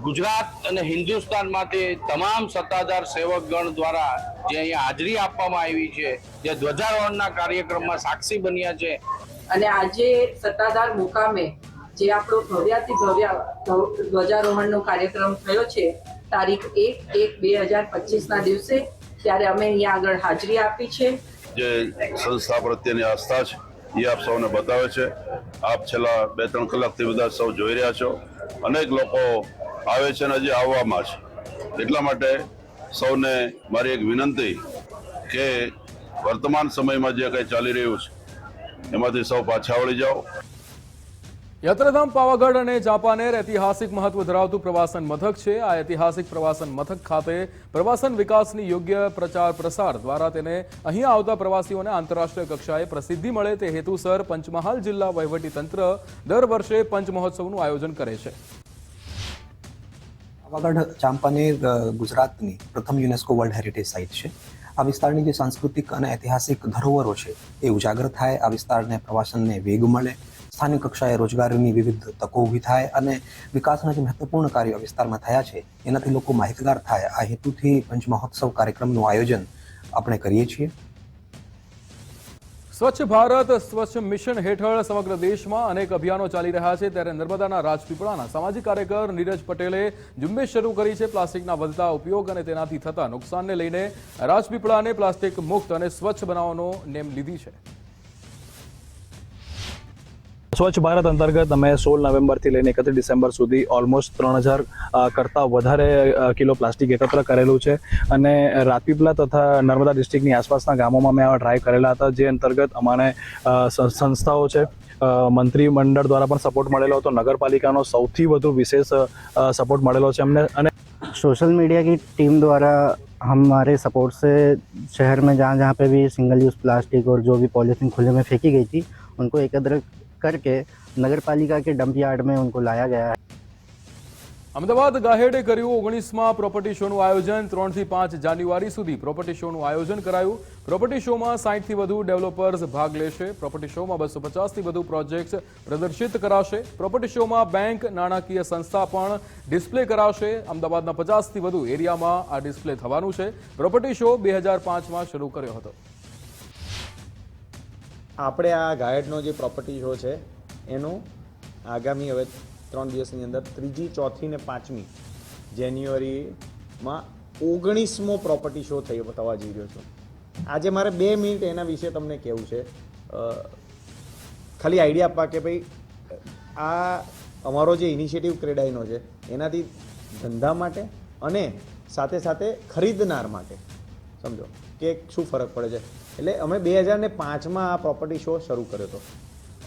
ગુજરાત અને હિન્દુસ્તાનમાંથી તમામ સત્તાધાર સેવકગણ દ્વારા જે અહીંયા હાજરી આપવામાં આવી છે, જે ધ્વજારોહણના કાર્યક્રમમાં સાક્ષી બન્યા છે. અને આજે સત્તાધાર મુકામે જે આપણો ભવ્યાતિ ભવ્ય ધ્વજારોહણનો કાર્યક્રમ થયો છે તારીખ 1/1/2025ના દિવસે, ત્યારે અમે અહીંયા આગળ હાજરી આપી છે. જે સંસ્થા પ્રત્યેની આસ્થા છે એ આપ સૌને બતાવે છે. આપ છેલ્લા 2-3 કલાકથી બધા સૌ જોઈ રહ્યા છો. અનેક લોકો આવે છે અને હજી આવવામાં છે. એટલા માટે સૌને મારી એક વિનંતી કે વર્તમાન સમયમાં જે કંઈ ચાલી રહ્યું છે એમાંથી સૌ પાછા વળી જાઓ. યાત્રાધામ પાવાગઢ અને ચાંપાનેર ઐતિહાસિક મહત્વ ધરાવતું પ્રવાસન મથક છે. આ ઐતિહાસિક પ્રવાસન મથક ખાતે પ્રવાસન વિકાસની યોગ્ય પ્રચાર પ્રસાર દ્વારા તેને અહીંયા આવતા પ્રવાસીઓને આંતરરાષ્ટ્રીય કક્ષાએ પ્રસિદ્ધિ મળે તે હેતુસર પંચમહાલ જિલ્લા વહીવટીતંત્ર દર વર્ષે પંચ મહોત્સવનું આયોજન કરે છે. પાવાગઢ ચાંપાનેર ગુજરાતની પ્રથમ યુનેસ્કો વર્લ્ડ હેરિટેજ સાઇટ છે. આ વિસ્તારની જે સાંસ્કૃતિક અને ઐતિહાસિક ધરોહરો છે એ ઉજાગર થાય, આ વિસ્તારને પ્રવાસનને વેગ મળે, સ્થાનિક કક્ષાએ રોજગારીની વિવિધ તકો ઊભી થાય અને વિકાસના જે મહત્વપૂર્ણ કાર્યો વિસ્તારમાં થયા છે એનાથી લોકો માહિતગાર થાય, આ હેતુથી પંચ મહોત્સવ કાર્યક્રમનું આયોજન આપણે કરીએ છીએ. સ્વચ્છ ભારત સ્વચ્છ મિશન હેઠળ સમગ્ર દેશમાં અનેક અભિયાનો ચાલી રહ્યા છે. ત્યારે નર્મદાના રાજપીપળાના સામાજિક કાર્યકર નીરજ પટેલે ઝુંબેશ શરૂ કરી છે. પ્લાસ્ટિકના વધતા ઉપયોગ અને તેનાથી થતા નુકસાનને લઈને રાજપીપળાને પ્લાસ્ટિક મુક્ત અને સ્વચ્છ બનાવવાનો નેમ લીધી છે. સ્વચ્છ ભારત અંતર્ગત અમે 16 નવેમ્બરથી લઈને 31 ડિસેમ્બર સુધી ઓલમોસ્ટ 3000 કરતાં વધારે કિલો પ્લાસ્ટિક એકત્ર કરેલું છે. અને રાજપીપળા તથા નર્મદા ડિસ્ટ્રિક્ટની આસપાસના ગામોમાં અમે આવા ડ્રાઈવ કરેલા હતા, જે અંતર્ગત અમારે સંસ્થાઓ છે, મંત્રીમંડળ દ્વારા પણ સપોર્ટ મળેલો હતો, નગરપાલિકાનો સૌથી વધુ વિશેષ સપોર્ટ મળેલો છે અમને. અને सोशल मीडिया की टीम द्वारा हमारे सपोर्ट से शहर में जहाँ जहाँ पे भी सिंगल यूज़ प्लास्टिक और जो भी पॉलीथीन खुले में फेंकी गई थी उनको एकत्र करके नगर पालिका के डंप यार्ड में उनको लाया गया है. અમદાવાદ ગાહેડે કર્યું 19મા પ્રોપર્ટી શોનું આયોજન. 3 થી 5 જાન્યુઆરી સુધી પ્રોપર્ટી શોનું આયોજન કરાયું. પ્રોપર્ટી શોમાં 60થી વધુ ડેવલપર્સ ભાગ લેશે. પ્રોપર્ટી શોમાં 250થી વધુ પ્રોજેક્ટ્સ પ્રદર્શિત કરાશે. પ્રોપર્ટી શોમાં બેંક, નાણાકીય સંસ્થા પણ ડિસ્પ્લે કરાશે. અમદાવાદના 50થી વધુ એરિયામાં આ ડિસ્પ્લે થવાનું છે. પ્રોપર્ટી શો 2005માં શરૂ કર્યો હતો. આપણે આ ગાયડનો જે પ્રોપર્ટી શો છે એનું આગામી હવે 3 દિવસની અંદર 3જી, 4થી ને 5મી જાન્યુઆરીમાં 19મો પ્રોપર્ટી શો થવા જઈ રહ્યો છે. આજે મારે 2 મિનિટ એના વિશે તમને કહેવું છે. ખાલી આઈડિયા આપવા કે ભાઈ આ અમારો જે ઇનિશિયેટિવ ક્રેડાઈનો છે એનાથી ધંધા માટે અને સાથે સાથે ખરીદનાર માટે સમજો કે શું ફરક પડે છે. એટલે અમે 2005માં આ પ્રોપર્ટી શો શરૂ કર્યો હતો.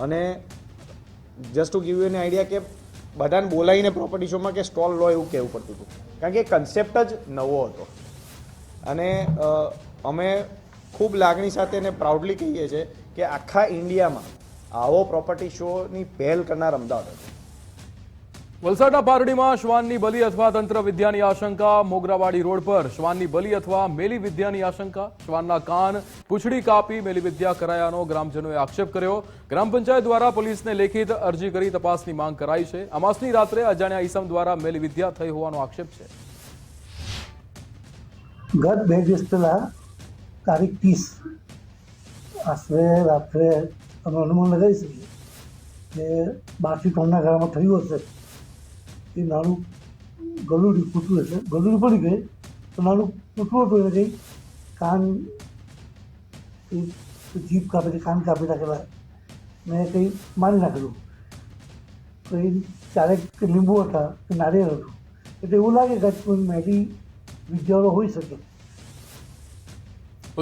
અને just to give U an idea કે બધાને બોલાવીને પ્રોપર્ટી શોમાં કે સ્ટોલ લો એવું કહેવું પડતું હતું, કારણ કે કન્સેપ્ટ જ નવો હતો. અને અમે ખૂબ લાગણી સાથે અને પ્રાઉડલી કહીએ છીએ કે આખા ઇન્ડિયામાં આવો પ્રોપર્ટી શોની પહેલ કરનાર અમદાવાદ હતું. વલસાડના પારડીમાં શ્વાનની બલી અથવા તંત્ર વિદ્યાની આશંકા. મોગરાવાડી રોડ પર શ્વાનની બલી અથવા મેલી વિદ્યાની આશંકા. શ્વાનના કાન પૂંછડી કાપી મેલી વિદ્યા કરાયાનો ગ્રામજનોએ આક્ષેપ કર્યો. ગ્રામ પંચાયત દ્વારા પોલીસને લેખિત અરજી કરી તપાસની માંગ કરાઈ છે. અમાસની રાત્રે અજાણ્યા ઈસમ દ્વારા મેલી વિદ્યા થઈ હોવાનો આક્ષેપ છે. ગત 2 દિવસ પહેલા તારીખ 30 આશરે રાત્રે અમે અનુમાન લગાવી શકીએ કે 12 થી 3 ના ગાળામાં થયું હશે. એ નાનું ગલુડી ફૂટવું હશે, ગલુડી પડી ગઈ તો નાનું ફૂટવું હતું એટલે કંઈ કાન જીભ કાપી કાન કાપી નાખેલા મેં કંઈ મારી નાખેલું. તો એ ચારેક લીંબુ હતા કે નારિયેળ હતું એટલે એવું લાગે કે કોઈ મેડી વિદ્યાવાળો હોઈ શકે.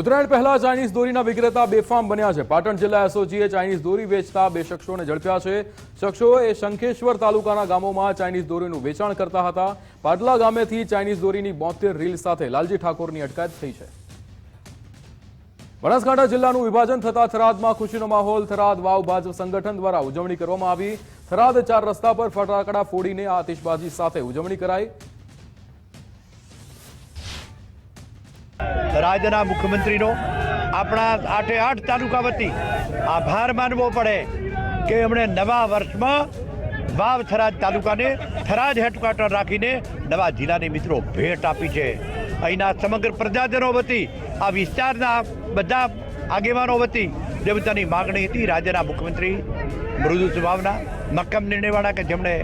ઉત્તરાયણ પહેલા ચાઇનીઝ દોરીના વિક્રેતા બેફામ બન્યા છે. પાટણ જિલ્લા એસઓજીએ ચાઇનીઝ દોરી વેચતા 2 શખ્સોને ઝડપ્યા છે. શખ્સોએ શંખેશ્વર તાલુકાના ગામોમાં ચાઇનીઝ દોરીનું વેચાણ કરતા હતા. પાટલા ગામેથી ચાઇનીઝ દોરીની 72 રીલ સાથે લાલજી ઠાકોરની અટકાયત થઈ છે. બનાસકાંઠા જિલ્લાનું વિભાજન થતા થરાદમાં ખુશીનો માહોલ. થરાદ વાવ ભાજપ સંગઠન દ્વારા ઉજવણી કરવામાં આવી. થરાદ 4 રસ્તા પર ફટાકડા ફોડીને આતિશબાજી સાથે ઉજવણી કરાઈ. રાજ્યના મુખ્યમંત્રીનો આપણા 8 તાલુકા વતી આભાર માનવો પડે કે એમણે નવા વર્ષમાં વાવ થરાદ તાલુકાને થરાદ હેડક્વાર્ટર રાખીને નવા જિલ્લાની મિત્રો ભેટ આપી છે. અહીંના સમગ્ર પ્રજાજનો વતી આ વિસ્તારના બધા આગેવાનો વતી જે બધાની માગણી હતી રાજ્યના મુખ્યમંત્રી મૃદુ સ્વભાવના મક્કમ નિર્ણયવાળા કે જેમણે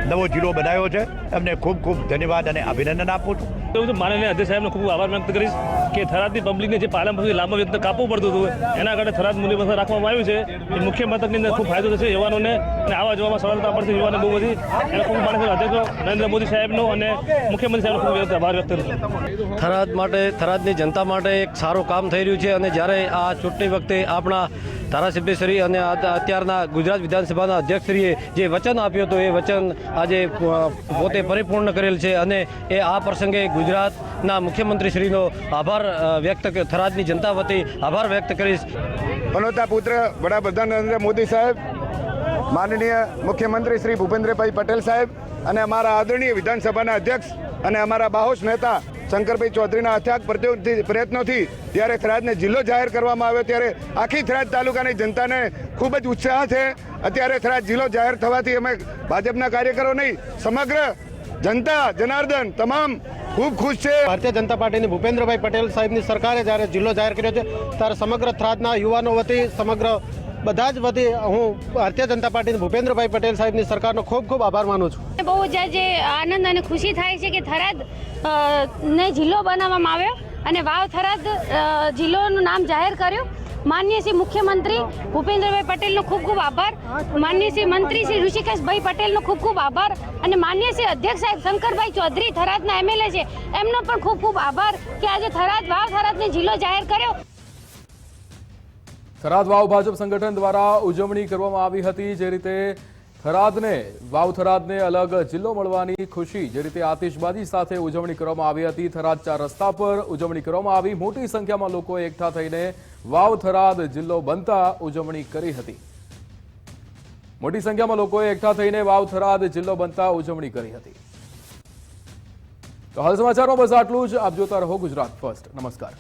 નવો જિલ્લો બનાવ્યો છે એમને ખૂબ ખૂબ ધન્યવાદ અને અભિનંદન આપું છું. માનનીય અધ્યક્ષ સાહેબનો ખૂબ આભાર વ્યક્ત કરીશ કે થરાદની પબ્લિકને જે પાલનપુરથી લાંબા વ્યક્ત કાપવું પડતું હતું એના કારણે થરાદ મૂલ્ય મથક રાખવામાં આવ્યું છે. એ મુખ્ય મથકની અંદર ખૂબ ફાયદો થશે યુવાનોને અને આવવા જવામાં સરળતા પડશે યુવાનોને બહુ બધી. એને ખૂબ માનનીય અધ્યક્ષ નરેન્દ્ર મોદી સાહેબનો અને મુખ્યમંત્રી સાહેબનો ખૂબ આભાર વ્યક્ત કરું. થરાદ માટે થરાદની જનતા માટે એક સારું કામ થઈ રહ્યું છે અને જ્યારે આ ચૂંટણી વખતે આપણા ધારાસભ્યશ્રી અને અત્યારના ગુજરાત વિધાનસભાના અધ્યક્ષશ્રીએ જે વચન આપ્યું હતું એ વચન આજે પોતે પરિપૂર્ણ કરેલ છે અને એ આ પ્રસંગે ગુજરાતના મુખ્યમંત્રીશ્રીનો આભાર વ્યક્ત થરાદની જનતા વતી આભાર વ્યક્ત કરીશ. પનોતા પુત્ર વડાપ્રધાન નરેન્દ્ર મોદી સાહેબ, માનનીય મુખ્યમંત્રી શ્રી ભૂપેન્દ્રભાઈ પટેલ સાહેબ અને અમારા આદરણીય વિધાનસભાના અધ્યક્ષ અને અમારા બાહોશ નેતા શંકરભાઈ ચૌધરીના અથાગ પ્રયત્નોથી જ્યારે થરાદને જિલ્લો જાહેર કરવામાં આવ્યો ત્યારે આખી થરાદ તાલુકાની જનતાને ખૂબ જ ઉત્સાહ છે. અત્યારે થરાદ જિલ્લો જાહેર થવાથી અમે ભાજપના કાર્યકરો નહીં સમગ્ર જનતા જનાર્દન તમામ ખૂબ ખુશ છે. ભારતીય જનતા પાર્ટીની ભૂપેન્દ્રભાઈ પટેલ સાહેબની સરકારે જ્યારે જિલ્લો જાહેર કર્યો છે ત્યારે સમગ્ર થરાદના યુવાનો વતી સમગ્ર બધા જ વતી હું ભારતીય જનતા પાર્ટીની ભૂપેન્દ્રભાઈ પટેલ સાહેબની સરકારનો ખૂબ ખૂબ આભાર માનું છું. બહુ જ આનંદ અને ખુશી થાય છે કે થરાદ ને જિલ્લો બનાવવામાં આવ્યો અને વાવ થરાદ જિલ્લોનું નામ જાહેર કર્યું. માનનીય શ્રી મુખ્યમંત્રી ભૂપેન્દ્રભાઈ પટેલનો ખૂબ ખૂબ આભાર. માનનીય શ્રી મંત્રી શ્રી ઋષિકેશભાઈ પટેલનો ખૂબ ખૂબ આભાર અને માનનીય શ્રી અધ્યક્ષ સાહેબ શંકરભાઈ ચૌધરી થરાદના એમએલએ છે એમનો પણ ખૂબ ખૂબ આભાર કે આજે થરાદ વાવ થરાદને જિલ્લો જાહેર કર્યો. થરાદ વાવ ભાજપ સંગઠન દ્વારા ઉજવણી કરવામાં આવી હતી. જે રીતે થરાદને વાવ થરાદને અલગ જિલ્લો મળવાની ખુશી જે રીતે આતિશબાજી સાથે ઉજવણી કરવામાં આવી હતી. થરાદ 4 રસ્તા પર ઉજવણી કરવામાં આવી. મોટી સંખ્યામાં લોકોએ એકઠા થઈને વાવ થરાદ જિલ્લો બનતા ઉજવણી કરી હતી. મોટી સંખ્યામાં લોકોએ એકઠા થઈને વાવ થરાદ જિલ્લો બનતા ઉજવણી કરી હતી. તો હાલ સમાચારમાં બસ આટલું જ. આપ જોતા રહો ગુજરાત ફર્સ્ટ. નમસ્કાર.